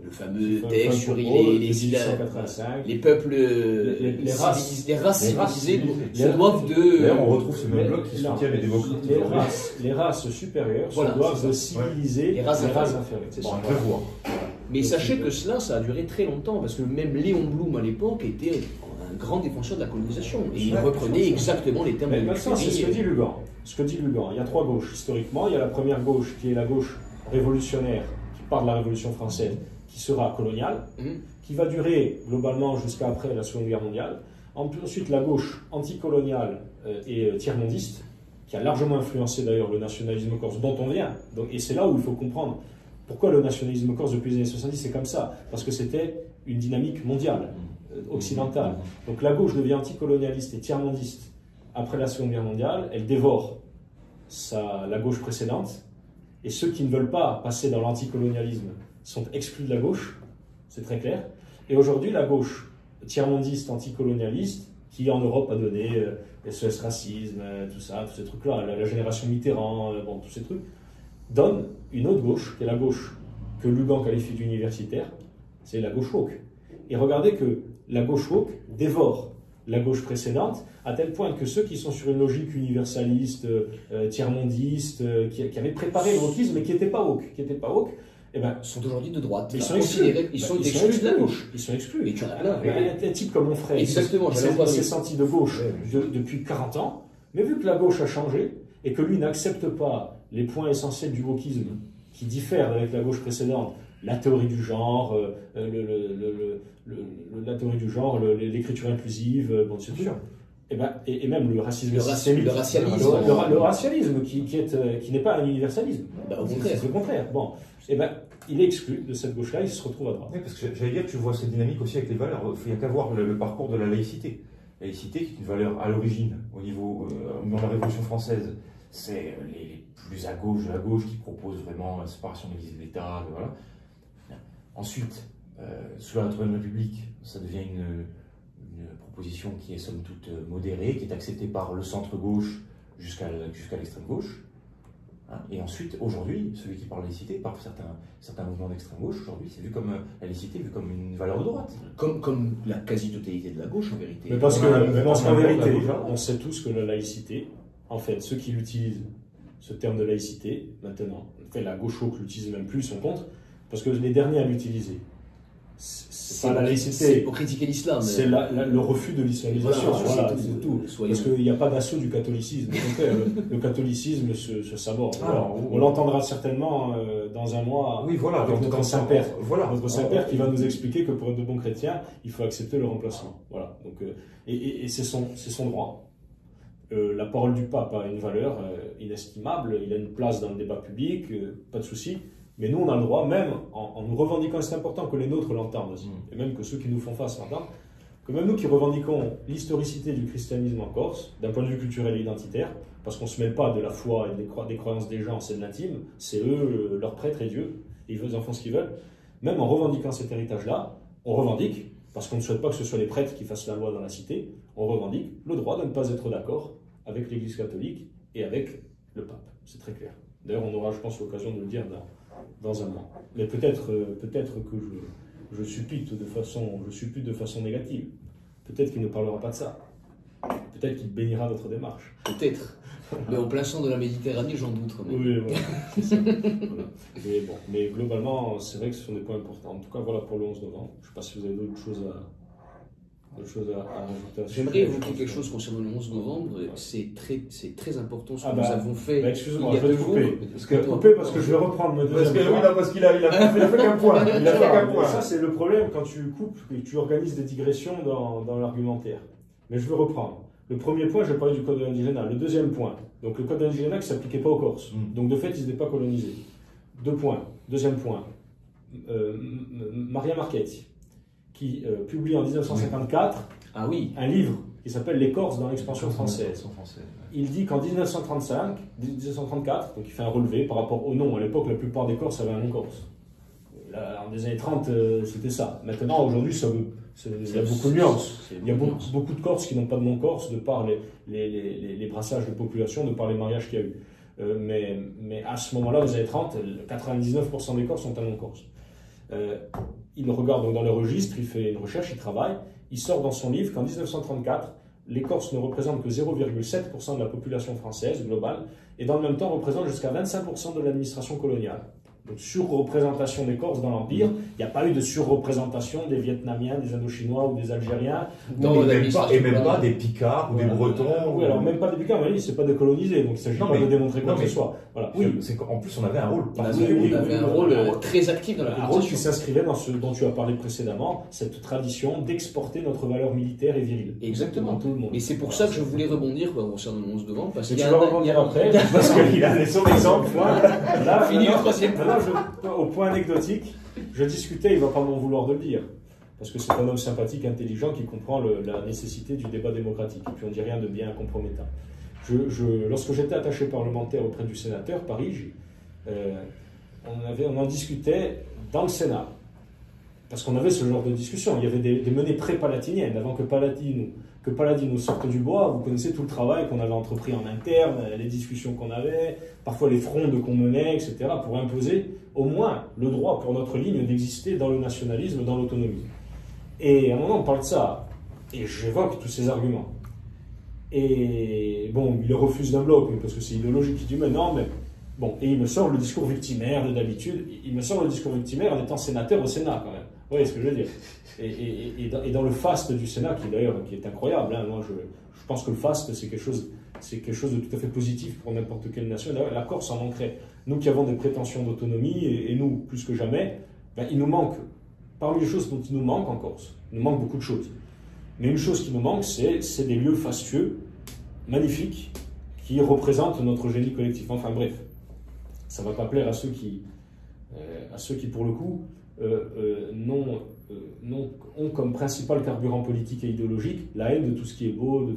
texte sur les peuples, les races civilisées se doivent de... D'ailleurs, on retrouve ce même bloc qui soutient les démocrates. Les races supérieures se doivent de civiliser les races inférieures. C'est bon, on peut voir. Mais sachez que cela, ça a duré très longtemps, parce que même Léon Blum, à l'époque, était un grand défenseur de la colonisation. Et il reprenait exactement les termes de Luc Ferry. C'est ce que dit Lugan. Il y a trois gauches, historiquement. Il y a la première gauche, qui est la gauche révolutionnaire, qui part de la Révolution française, qui sera coloniale, qui va durer globalement jusqu'à après la Seconde Guerre mondiale. Ensuite, la gauche anticoloniale et tiers-mondiste, qui a largement influencé d'ailleurs le nationalisme corse, dont on vient. Et c'est là où il faut comprendre pourquoi le nationalisme corse depuis les années 70 c'est comme ça. Parce que c'était une dynamique mondiale, occidentale. Donc la gauche devient anticolonialiste et tiers-mondiste après la Seconde Guerre mondiale, elle dévore la gauche précédente. Et ceux qui ne veulent pas passer dans l'anticolonialisme sont exclus de la gauche, c'est très clair. Et aujourd'hui, la gauche tiers-mondiste, anticolonialiste, qui en Europe a donné SOS Racisme, tout ça, tous ces trucs-là, la génération Mitterrand, tous ces trucs, donne une autre gauche, qui est la gauche que Lugan qualifie d'universitaire, c'est la gauche woke. Et regardez que la gauche woke dévore la gauche précédente, à tel point que ceux qui sont sur une logique universaliste, tiers-mondiste, qui avaient préparé le wokisme, mais qui n'étaient pas woke, eh ben, sont aujourd'hui de droite. Ils sont exclus de la gauche. Ils sont exclus. Et tu en as plein. Un type comme mon frère, exactement, il s'est senti de gauche depuis 40 ans, mais vu que la gauche a changé, et que lui n'accepte pas les points essentiels du wokisme, qui diffèrent avec la gauche précédente, la théorie du genre, l'écriture inclusive, c'est sûr. Et même le racisme systémique. Le racialisme qui n'est pas un universalisme. C'est le contraire. Il est exclu de cette gauche-là, il se retrouve à droite. Oui, parce que j'allais dire que tu vois cette dynamique aussi avec les valeurs. Il n'y a qu'à voir le parcours de la laïcité. La laïcité, qui est une valeur à l'origine, dans la Révolution française, c'est les plus à gauche de la gauche qui proposent vraiment la séparation de l'Église et de l'État. Voilà. Ensuite, sous la Troisième République, ça devient une proposition qui est somme toute modérée, qui est acceptée par le centre-gauche jusqu'à l'extrême-gauche. Et ensuite, aujourd'hui, celui qui parle de laïcité, par certains mouvements d'extrême-gauche, aujourd'hui, c'est vu comme la laïcité, vu comme une valeur de droite. Comme la quasi-totalité de la gauche, en vérité. Mais parce qu'en vérité, on sait tous que la laïcité, en fait, ceux qui l'utilisent, ce terme de laïcité, maintenant, la gauche woke l'utilise même plus, ils sont contre, parce que les derniers à l'utiliser, c'est pas la laïcité. C'est pour critiquer l'islam. C'est le refus de l'islamisation. Voilà, c'est tout. Parce qu'il n'y a pas d'assaut du catholicisme. Le catholicisme se saborde. On l'entendra certainement dans un mois avec notre Saint-Père. Notre Saint-Père qui va nous expliquer que pour être de bons chrétiens, il faut accepter le remplacement. Voilà. Donc, et c'est son droit. La parole du pape a une valeur inestimable. Il a une place dans le débat public, pas de souci. Mais nous, on a le droit, même en nous revendiquant, c'est important que les nôtres l'entendent aussi, et même que ceux qui nous font face l'entendent, que même nous qui revendiquons l'historicité du christianisme en Corse, d'un point de vue culturel et identitaire, parce qu'on ne se mêle pas de la foi et des croyances des gens, c'est de l'intime, c'est eux, leurs prêtres et Dieu, et ils en font ce qu'ils veulent. Même en revendiquant cet héritage-là, on revendique, parce qu'on ne souhaite pas que ce soit les prêtres qui fassent la loi dans la cité, on revendique le droit de ne pas être d'accord avec l'Église catholique et avec le pape. C'est très clair. D'ailleurs, on aura, je pense, l'occasion de le dire dans un mois. Mais peut-être que je suppute de façon négative. Peut-être qu'il ne parlera pas de ça. Peut-être qu'il bénira notre démarche. Peut-être. Mais au plein centre de la Méditerranée, j'en doute quand même. Oui, voilà. C'est ça. Voilà. Mais globalement, c'est vrai que ce sont des points importants. En tout cas, voilà pour le 11 novembre. Je ne sais pas si vous avez d'autres choses à rajouter. J'aimerais évoquer quelque chose concernant le 11 novembre. Ouais. C'est très important ce que nous avons fait. Excuse-moi, je vais te couper. Parce que je vais reprendre mon deuxième point. Parce qu'il a fait qu'un point. Ça, c'est le problème quand tu coupes et que tu organises des digressions dans l'argumentaire. Mais je veux reprendre. Le premier point, je vais parler du code indigénal. Le deuxième point, donc le code indigénal qui ne s'appliquait pas aux Corses. Donc de fait, ils n'étaient pas colonisés. Deuxième point. Maria Marchetti, qui publie en 1954 un livre qui s'appelle Les Corses dans l'expansion française. Il dit qu'en 1934, donc il fait un relevé par rapport au nom. À l'époque, la plupart des Corses avaient un nom corse. Là, en des années 30, c'était ça. Maintenant, aujourd'hui, il y a beaucoup de nuances. Il y a beaucoup de Corses qui n'ont pas de nom corse de par les brassages de population, de par les mariages qu'il y a eu. mais à ce moment-là, aux années 30, 99% des Corses sont un non-Corse. Il regarde donc dans le registre, il fait une recherche, il travaille, il sort dans son livre qu'en 1934, les Corses ne représentent que 0,7% de la population française globale, et dans le même temps représentent jusqu'à 25% de l'administration coloniale. Donc surreprésentation des Corses dans l'Empire, il n'y a pas eu de surreprésentation des Vietnamiens, des Indochinois ou des Algériens. Et même pas des Picards ou des Bretons. Oui, alors même pas des Picards, mais c'est pas décolonisé, donc il ne s'agit pas de démontrer quoi que ce soit. Voilà. Oui, en plus on avait un rôle. On avait un rôle très actif dans la un rôle qui s'inscrivait dans ce dont tu as parlé précédemment, cette tradition d'exporter notre valeur militaire et virile. Exactement. Tout le monde. Et c'est pour ça que je voulais rebondir concernant le 11 novembre. Parce que tu vas rebondir après, parce qu'il a son exemple. Là, fini le troisième point. Au point anecdotique, je discutais, il ne va pas m'en vouloir de le dire, parce que c'est un homme sympathique, intelligent, qui comprend la nécessité du débat démocratique, et puis on ne dit rien de bien compromettant. Lorsque j'étais attaché parlementaire auprès du sénateur, Paris, on en discutait dans le Sénat, parce qu'on avait ce genre de discussion. Il y avait des menées pré-palatiniennes, avant que Paladin nous sorte du bois. Vous connaissez tout le travail qu'on avait entrepris en interne, les discussions qu'on avait, parfois les frondes qu'on menait, etc., pour imposer au moins le droit pour notre ligne d'exister dans le nationalisme, dans l'autonomie. Et à un moment, on parle de ça, et j'évoque tous ces arguments. Et bon, il refuse d'un bloc, parce que c'est idéologique. Il dit, mais non, mais... Bon, et il me sort le discours victimaire de d'habitude. Il me sort le discours victimaire en étant sénateur au Sénat, quand même. Vous voyez ce que je veux dire? Et dans le faste du Sénat, qui d'ailleurs qui est incroyable, hein, moi je pense que le faste c'est quelque chose de tout à fait positif pour n'importe quelle nation. D'ailleurs, la Corse en manquerait. Nous qui avons des prétentions d'autonomie, et nous plus que jamais, ben, il nous manque, parmi les choses dont il nous manque en Corse, il nous manque beaucoup de choses. Mais une chose qui nous manque, c'est des lieux fastueux, magnifiques, qui représentent notre génie collectif. Enfin bref, ça ne va pas plaire à ceux qui pour le coup, ont comme principal carburant politique et idéologique la haine de tout ce qui est beau.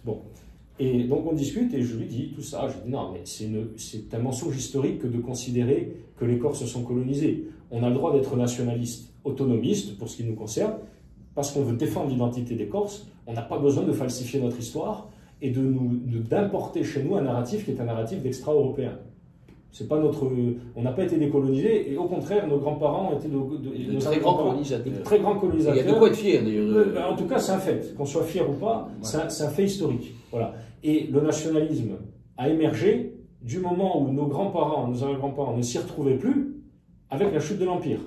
Bon. Et donc on discute et je lui dis tout ça. Je dis non, mais c'est un mensonge historique que de considérer que les Corses sont colonisés. On a le droit d'être nationaliste, autonomiste pour ce qui nous concerne, parce qu'on veut défendre l'identité des Corses. On n'a pas besoin de falsifier notre histoire et d'importer chez nous un narratif qui est un narratif d'extra-européen. C'est pas on n'a pas été décolonisés, et au contraire, nos grands-parents étaient de très grands colonisateurs. Très grands colonisateurs. Il y a de quoi être fier, d'ailleurs. En tout cas, c'est un fait. Qu'on soit fier ou pas, ouais. C'est un fait historique. Voilà. Et le nationalisme a émergé du moment où nos grands-parents ne s'y retrouvaient plus avec la chute de l'Empire.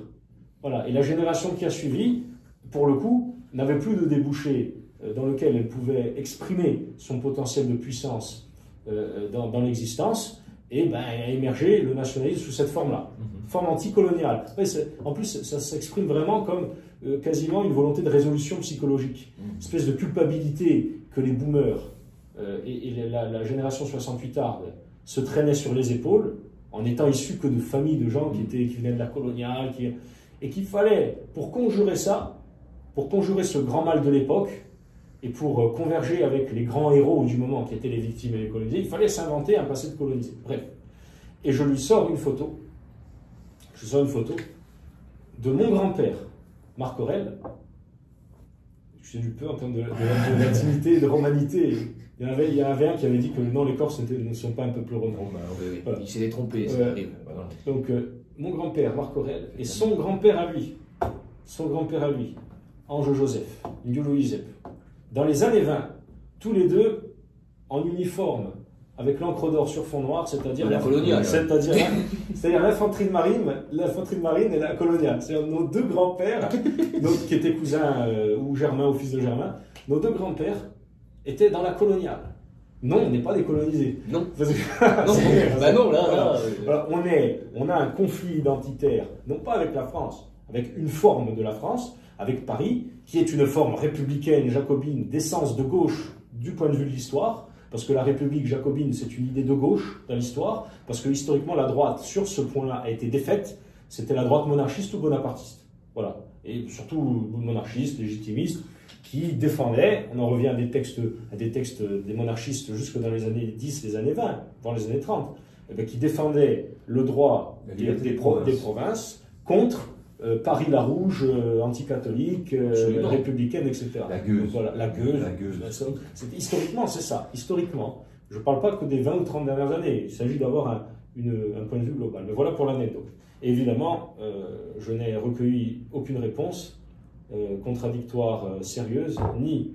Voilà. Et la génération qui a suivi, pour le coup, n'avait plus de débouché dans lequel elle pouvait exprimer son potentiel de puissance dans l'existence. Et ben, a émergé le nationalisme sous cette forme-là, forme anticoloniale. En plus, ça s'exprime vraiment comme quasiment une volonté de résolution psychologique, une espèce de culpabilité que les boomers et la génération 68arde se traînaient sur les épaules, en étant issus que de familles de gens qui venaient de la coloniale, et qu'il fallait, pour conjurer ça, pour conjurer ce grand mal de l'époque, et pour converger avec les grands héros du moment qui étaient les victimes et les colonisés, il fallait s'inventer un passé de colonisé. Bref. Et je lui sors une photo. De mon grand-père, Marc Aurèle. Je sais du peu en termes de latinité, de romanité. Il y en avait un qui avait dit que non, les Corses ne sont pas un peuple romain. Oui. Voilà. Il s'est trompé, ça arrive. Donc, mon grand-père, Marc Aurèle, et son grand-père à lui, Ange Joseph, Ndiolo Isep. Dans les années 20, tous les deux en uniforme, avec l'encre d'or sur fond noir, c'est-à-dire l'infanterie de marine et la coloniale. C'est-à-dire nos deux grands-pères, qui étaient cousins ou germains ou fils de germains, nos deux grands-pères étaient dans la coloniale. Non, on n'est pas décolonisés. Non. On a un conflit identitaire, non pas avec la France, avec une forme de la France, avec Paris, qui est une forme républicaine, jacobine, d'essence de gauche du point de vue de l'histoire, parce que la République jacobine, c'est une idée de gauche dans l'histoire, parce que historiquement, la droite, sur ce point-là, a été défaite. C'était la droite monarchiste ou bonapartiste. Voilà. Et surtout monarchiste, légitimiste, qui défendait, on en revient à des textes des monarchistes jusque dans les années 10, les années 20, voire les années 30, qui défendaient le droit des provinces contre Paris la Rouge, anticatholique, républicaine, etc. La gueuse. Voilà, la gueuse. Historiquement, c'est ça. Historiquement, Je ne parle pas que des 20 ou 30 dernières années, il s'agit d'avoir un point de vue global. Mais voilà pour l'anecdote. Évidemment, je n'ai recueilli aucune réponse contradictoire sérieuse, ni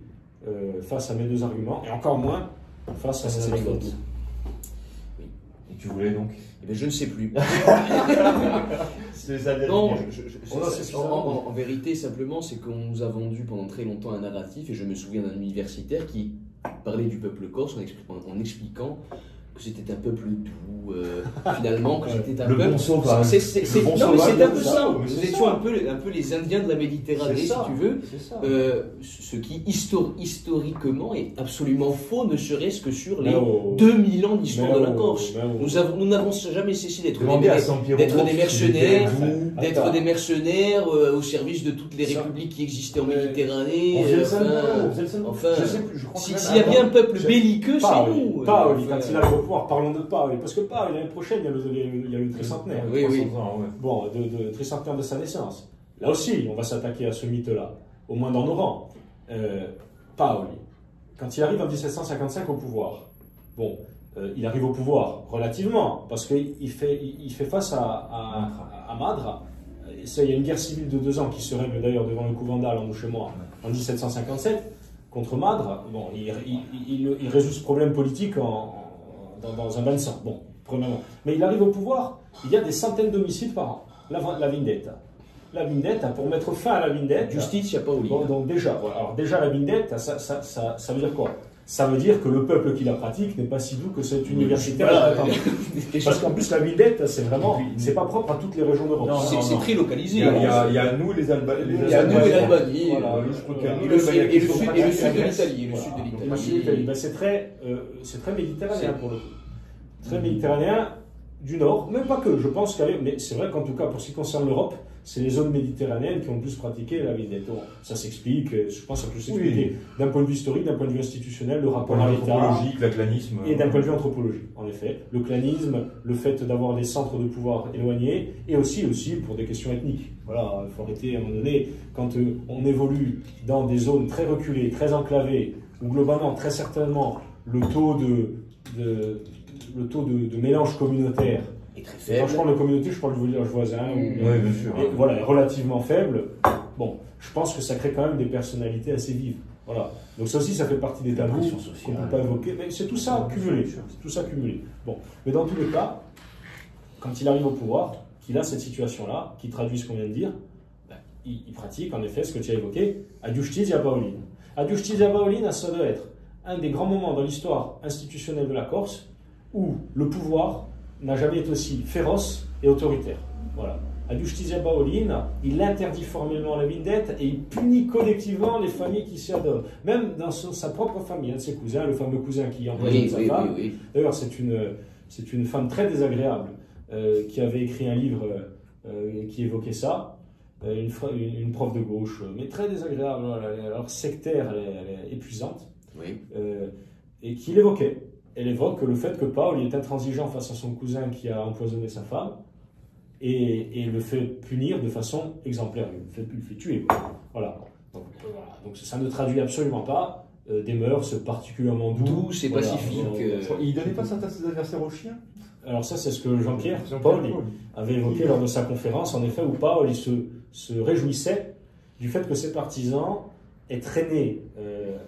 face à mes deux arguments, et encore moins face à ces anecdotes. Et tu voulais donc Eh bien, je ne sais plus. C'est ça. Non, en en vérité, simplement, c'est qu'on nous a vendu pendant très longtemps un narratif, et je me souviens d'un universitaire qui parlait du peuple corse en expliquant que c'était un peuple doux, finalement, que c'était un le peuple... bon sauvage. Non, mais c'est un peu ça. Mais Nous c'est étions ça. un peu les Indiens de la Méditerranée, si tu veux. C'est ça. Ce qui, historiquement, est absolument faux, ne serait-ce que sur les Mais oh. 2000 ans d'histoire de la Mais oh, Corse. mais oh. Nous n'avons jamais cessé d'être Demandez à San Piero des mercenaires, Attends. au service de toutes les Ça. républiques qui existaient en Méditerranée. On faisait le Salmo. enfin, Je sais plus, je crois que même s'il y a bien un peuple belliqueux, c'est Paoli, nous. Paoli, quand il arrive au pouvoir, parlons de Paoli, parce que Paoli, l'année prochaine, il y a le tricentenaire. Oui, oui. 300 ans, ouais. Bon, de tricentenaire de sa naissance. Là aussi, on va s'attaquer à ce mythe-là, au moins dans nos rangs. Paoli, quand il arrive en 1755 au pouvoir, bon, il arrive au pouvoir relativement, parce qu'il fait face à Madra. Il y a une guerre civile de 2 ans qui se règle d'ailleurs devant le couvent d'Al en chez moi en 1757 contre Madre. Bon, il résout ce problème politique dans un bain de sang. Bon, premièrement. Mais il arrive au pouvoir, il y a des centaines d'homicides par an. La vendetta. La vendetta, pour mettre fin à la vendetta. Justice, il n'y a pas au lit. Bon, donc déjà, voilà. Alors déjà la vendetta, ça veut dire quoi? Ça veut dire que le peuple qui la pratique n'est pas si doux que cet universitaire. Voilà. Parce qu'en plus la vendetta, c'est vraiment, c'est pas propre à toutes les régions d'Europe. C'est très localisé. Il y a nous les Albanais. Il y a nous et l'Albanie. Voilà. Et le sud de l'Italie. Ben, c'est très méditerranéen pour le coup. Très méditerranéen du Nord, même pas que, je pense mais c'est vrai qu'en tout cas pour ce qui concerne l'Europe, c'est les zones méditerranéennes qui ont le plus pratiqué la vendetta. Ça s'explique, je pense que ça peut s'expliquer d'un point de vue historique, d'un point de vue institutionnel, le rapport à l'État. Anthropologique, le clanisme. Et d'un point de vue anthropologique, en effet. Le clanisme, le fait d'avoir des centres de pouvoir éloignés, et aussi pour des questions ethniques. Voilà, il faut arrêter à un moment donné, quand on évolue dans des zones très reculées, très enclavées, où globalement, très certainement, le taux de mélange communautaire, Et très et faible. quand je parle de communauté, je parle du village voisin, Oui, bien sûr. et voilà, est relativement faible. Bon, je pense que ça crée quand même des personnalités assez vives. Voilà. Donc ça aussi, ça fait partie des tabous pression qu'on ne sociale. peut pas évoquer. Mais c'est tout ça cumulé. C'est tout ça cumulé. Bon, mais dans tous les cas, quand il arrive au pouvoir, qu'il a cette situation-là, qui traduit ce qu'on vient de dire, ben, il pratique en effet ce que tu as évoqué, ad justitia Paolina. Ad justitia Paolina, ça doit être un des grands moments dans l'histoire institutionnelle de la Corse où le pouvoir n'a jamais été aussi féroce et autoritaire. Voilà. Ad justitia Paolina, il interdit formellement la vendetta et il punit collectivement les familles qui s'y adonnent. Même dans sa propre famille, un de ses cousins, le fameux cousin qui empoisonne sa femme. Oui. D'ailleurs, c'est une femme très désagréable qui avait écrit un livre qui évoquait ça. Une prof de gauche, mais très désagréable, alors sectaire, elle est épuisante, Oui. et qui l'évoquait. Elle évoque le fait que Paul est intransigeant face à son cousin qui a empoisonné sa femme et le fait punir de façon exemplaire, il le fait tuer. Voilà. Donc ça ne traduit absolument pas des mœurs particulièrement Douce et pacifique. Il donnait pas ça à ses adversaires aux chiens. Alors ça, c'est ce que Jean-Pierre Paul avait évoqué lors de sa conférence, en effet, où Paul se réjouissait du fait que ses partisans aient traîné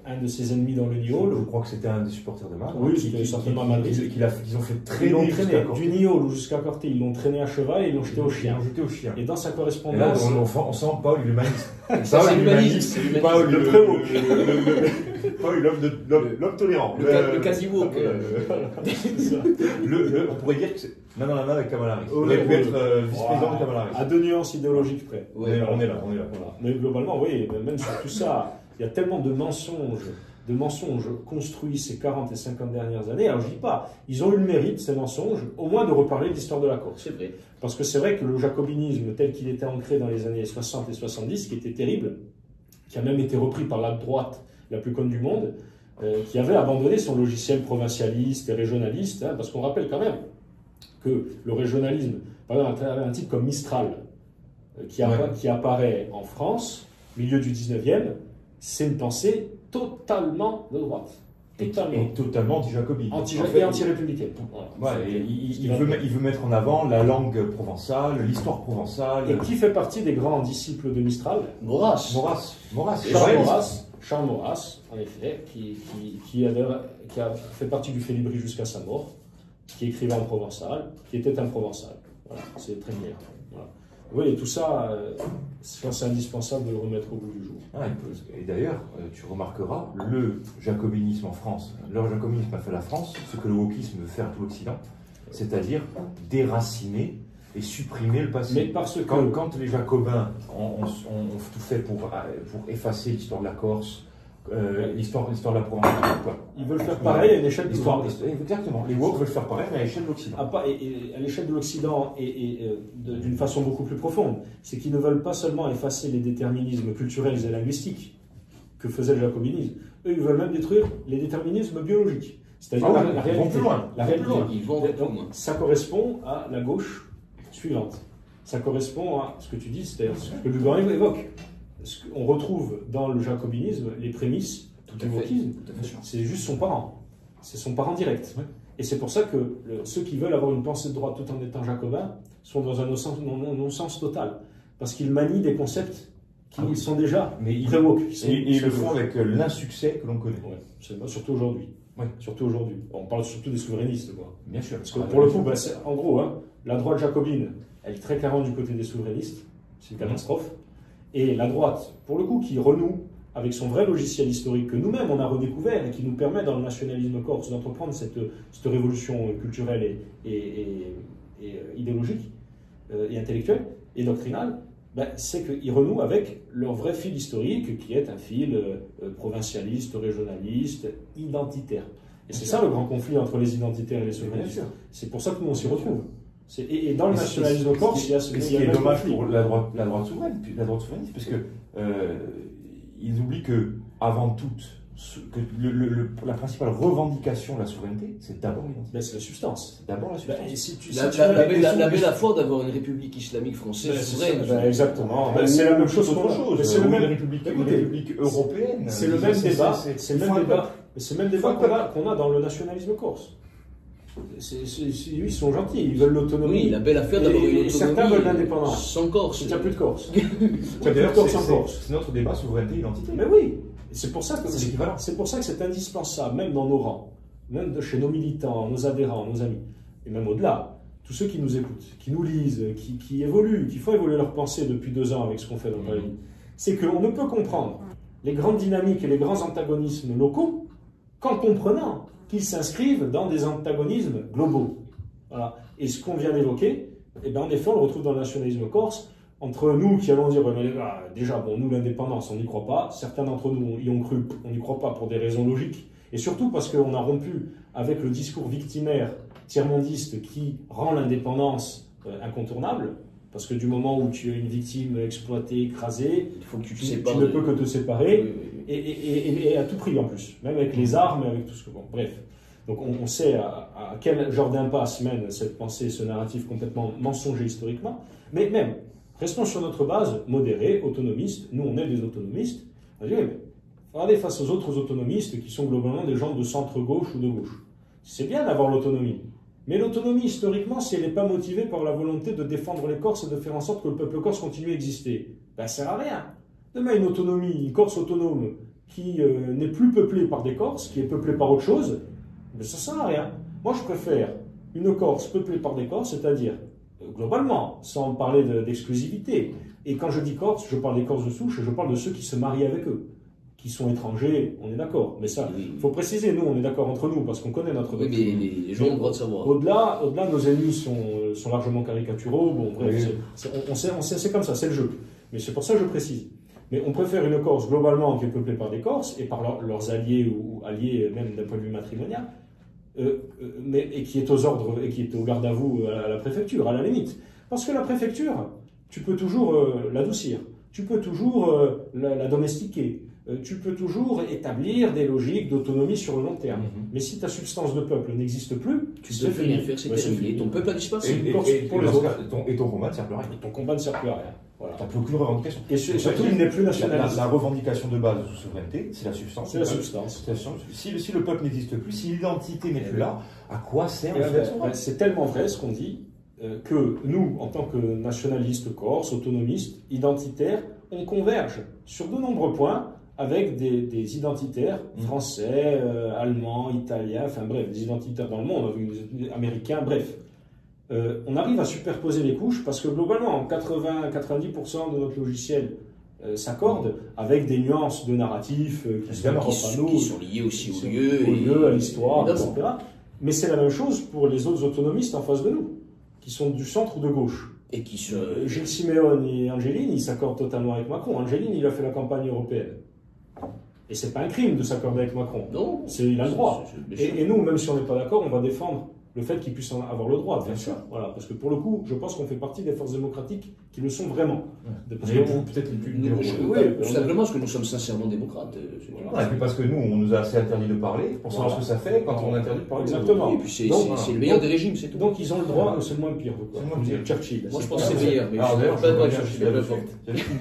un de ses ennemis dans le Niol. Je crois que c'était un des supporters de Madrid. Oui, c'était certainement Madrid. Qu'ils ont fait Ils l'ont traîner traîné du Niol jusqu'à Corté, ils l'ont traîné à cheval et ils l'ont jeté au chien. Ils l'ont jeté au chien. Et dans sa Et là, correspondance... on sent Paul l'humanisme. Ça, c'est l'humanisme. Paul Le préau. Paul, l'homme tolérant. Le quasi-woke. On pourrait dire que c'est main dans la main avec Kamala Harris. Oh, On aurait pu oui. être vice-président de Kamala Harris. À 2 nuances idéologiques près. Ouais. On est là. Voilà. Mais globalement, oui, même sur tout ça, il y a tellement de mensonges construits ces 40 et 50 dernières années. Alors je dis pas, ils ont eu le mérite, ces mensonges, au moins de reparler de l'histoire de la Corse. C'est vrai. Parce que c'est vrai que le jacobinisme tel qu'il était ancré dans les années 60 et 70, qui était terrible, qui a même été repris par la droite la plus conne du monde, qui avait abandonné son logiciel provincialiste et régionaliste, hein, parce qu'on rappelle quand même que le régionalisme, par exemple, un type comme Mistral, qui apparaît en France, milieu du 19e, c'est une pensée totalement de droite. Et totalement anti-jacobine. Et anti-républicaine. Voilà. Ouais, il veut mettre en avant la langue provençale, l'histoire provençale. Et qui fait partie des grands disciples de Mistral? Maurras. Charles Maurras, en effet, qui a fait partie du Félibri jusqu'à sa mort, qui écrivait en provençal, qui était un provençal. Voilà, c'est très clair. Voilà. Oui, et tout ça, c'est indispensable de le remettre au bout du jour. Et d'ailleurs, tu remarqueras, le jacobinisme en France, leur jacobinisme a fait la France, ce que le wokisme veut faire à tout l'Occident, c'est-à-dire déraciner et supprimer le passé. Mais parce que quand les Jacobins ont tout fait pour effacer l'histoire de la Corse, l'histoire de la Provence, ils veulent faire pareil à l'échelle de l'Occident. Exactement, les woke veulent faire pareil mais à l'échelle de l'Occident. Et à l'échelle de l'Occident et d'une façon beaucoup plus profonde, c'est qu'ils ne veulent pas seulement effacer les déterminismes culturels et linguistiques que faisait le jacobinisme, eux ils veulent même détruire les déterminismes biologiques. C'est-à-dire la réalité. Ils vont plus loin. Ça correspond à la gauche suivante. Ça correspond à ce que tu dis, c'est-à-dire ce que Lugan évoque. On retrouve dans le jacobinisme les prémices du wokisme. C'est juste son parent. C'est son parent direct. Ouais. Et c'est pour ça que ceux qui veulent avoir une pensée de droite tout en étant jacobins sont dans un non-sens total. Parce qu'ils manient des concepts qui sont déjà très woke. Et ils le font avec l'insuccès que l'on connaît. Ouais, surtout aujourd'hui. Ouais. Surtout aujourd'hui. On parle surtout des souverainistes, quoi. Bien sûr. Parce que pour le coup, en gros, la droite jacobine, elle est très clairement du côté des souverainistes. C'est une catastrophe. Et la droite, pour le coup, qui renoue avec son vrai logiciel historique que nous-mêmes on a redécouvert et qui nous permet dans le nationalisme corse d'entreprendre cette révolution culturelle et idéologique et intellectuelle et doctrinale, c'est qu'ils renouent avec leur vrai fil historique qui est un fil provincialiste, régionaliste, identitaire. Et c'est ça le grand conflit entre les identitaires et les souverainistes. C'est pour ça que nous on s'y retrouve. Et dans le nationalisme corse, il y a ce qui est dommage pour la droite souverainiste, parce que ils oublient que, avant toute, la principale revendication de la souveraineté, c'est d'abord l'identité. C'est la substance. C'est d'abord la substance. La belle affaire d'avoir une république islamique française souveraine. Exactement. C'est la même chose qu'autre chose. C'est une république européenne. C'est le même débat. C'est le même débat qu'on a dans le nationalisme corse. Ils sont gentils, ils veulent l'autonomie. Oui, la belle affaire d'avoir une autonomie. Certains veulent l'indépendance. Sans Corse. Il n'y a plus de Corse. C'est notre débat souveraineté-identité. Mais oui, c'est pour ça que c'est indispensable, même dans nos rangs, même chez nos militants, nos adhérents, nos amis, et même au-delà, tous ceux qui nous écoutent, qui nous lisent, qui évoluent, qui font évoluer leur pensée depuis 2 ans avec ce qu'on fait dans Paris, c'est qu'on ne peut comprendre les grandes dynamiques et les grands antagonismes locaux qu'en comprenant qu'ils s'inscrivent dans des antagonismes globaux. Voilà. Et ce qu'on vient d'évoquer, en effet, on le retrouve dans le nationalisme corse, entre nous qui allons dire, déjà, nous, l'indépendance, on n'y croit pas, certains d'entre nous y ont cru, on n'y croit pas pour des raisons logiques, et surtout parce qu'on a rompu avec le discours victimaire tiers-mondiste qui rend l'indépendance incontournable, parce que du moment où tu es une victime exploitée, écrasée, il faut que tu ne peux que te séparer, et à tout prix en plus, même avec les armes, avec tout ce que... Bon, bref. Donc on sait à quel genre d'impasse mène cette pensée, ce narratif complètement mensonger historiquement, mais même, restons sur notre base modérée, autonomiste, nous on est des autonomistes, on dit, mais regardez face aux autres autonomistes qui sont globalement des gens de centre-gauche ou de gauche. C'est bien d'avoir l'autonomie, mais l'autonomie, historiquement, si elle n'est pas motivée par la volonté de défendre les Corses et de faire en sorte que le peuple corse continue à exister, ça ne sert à rien. Demain, une autonomie, une Corse autonome, qui n'est plus peuplée par des Corses, qui est peuplée par autre chose, ça ne sert à rien. Moi, je préfère une Corse peuplée par des Corses, c'est-à-dire, globalement, sans parler d'exclusivité. Et quand je dis Corse, je parle des Corses de souche, et je parle de ceux qui se marient avec eux, qui sont étrangers, on est d'accord. Mais ça, il faut préciser, nous, on est d'accord entre nous, parce qu'on connaît notre doctrine. Oui, mais les gens ont le droit de savoir. Au-delà, nos ennemis sont largement caricaturaux. Bon, bref, c'est comme ça, c'est le jeu. Mais c'est pour ça que je précise. Mais on préfère une Corse, globalement, qui est peuplée par des Corses, et par leurs alliés, ou alliés même d'un point de vue matrimonial, et qui est aux ordres, et qui est au garde à vous à la préfecture, à la limite. Parce que la préfecture, tu peux toujours l'adoucir, tu peux toujours la domestiquer. tu peux toujours établir des logiques d'autonomie sur le long terme. Mais si ta substance de peuple n'existe plus, tu peux rien faire, c'est terminé. Ton peuple a disparu. Et ton combat ne sert plus à rien. Ton combat ne sert plus à rien. Voilà. Tu n'as plus aucune revendication. Et surtout, il n'est plus nationaliste. La revendication de base de souveraineté, c'est la substance. C'est la substance. Si le peuple n'existe plus, si l'identité n'est plus là, à quoi sert C'est tellement vrai ce qu'on dit que nous, en tant que nationalistes corses, autonomistes, identitaires, on converge sur de nombreux points avec des identitaires français, allemands, italiens, enfin bref, des identitaires dans le monde, des américains, bref. On arrive à superposer les couches parce que globalement, 80-90% de notre logiciel s'accorde avec des nuances de narratifs qui sont propres à nous, qui sont liées aussi au lieu, à l'histoire, etc. Mais c'est la même chose pour les autres autonomistes en face de nous, qui sont du centre ou de gauche. Et qui sont... Gilles Siméon et Angeline, ils s'accordent totalement avec Macron. Angeline, il a fait la campagne européenne. Et c'est pas un crime de s'accorder avec Macron. Non. Il a le droit. Et nous, même si on n'est pas d'accord, on va défendre le fait qu'il puisse avoir le droit de faire ça. Voilà, parce que pour le coup, je pense qu'on fait partie des forces démocratiques qui le sont vraiment. Peut-être les plus... Tout simplement parce que nous sommes sincèrement démocrates. Et puis parce que nous, on nous a assez interdit de parler, pour savoir ce que ça fait quand on interdit de parler. Exactement. Et puis c'est le meilleur des régimes, c'est tout. Donc ils ont le droit, c'est le moins pire. C'est le moins pire. Churchill. Moi je pense que c'est meilleur. Alors d'ailleurs, j'avais une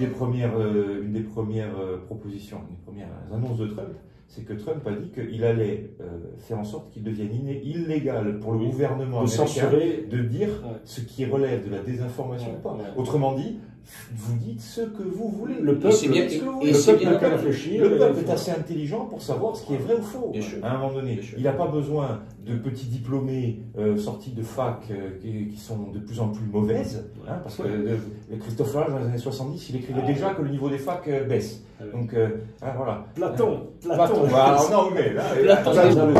des premières propositions, une des premières annonces de Trump, c'est que Trump a dit qu'il allait faire en sorte qu'il devienne illégal pour le gouvernement américain de dire ce qui relève de la désinformation ou pas. Autrement dit, vous dites ce que vous voulez. Le peuple est assez intelligent pour savoir ce qui est vrai ou faux. À un moment donné, il n'a pas besoin de petits diplômés sortis de fac qui sont de plus en plus mauvaises, parce que Christophe Laurent, dans les années 70, il écrivait déjà que le niveau des facs baisse. Donc voilà. Platon. Non, mais là, Platon.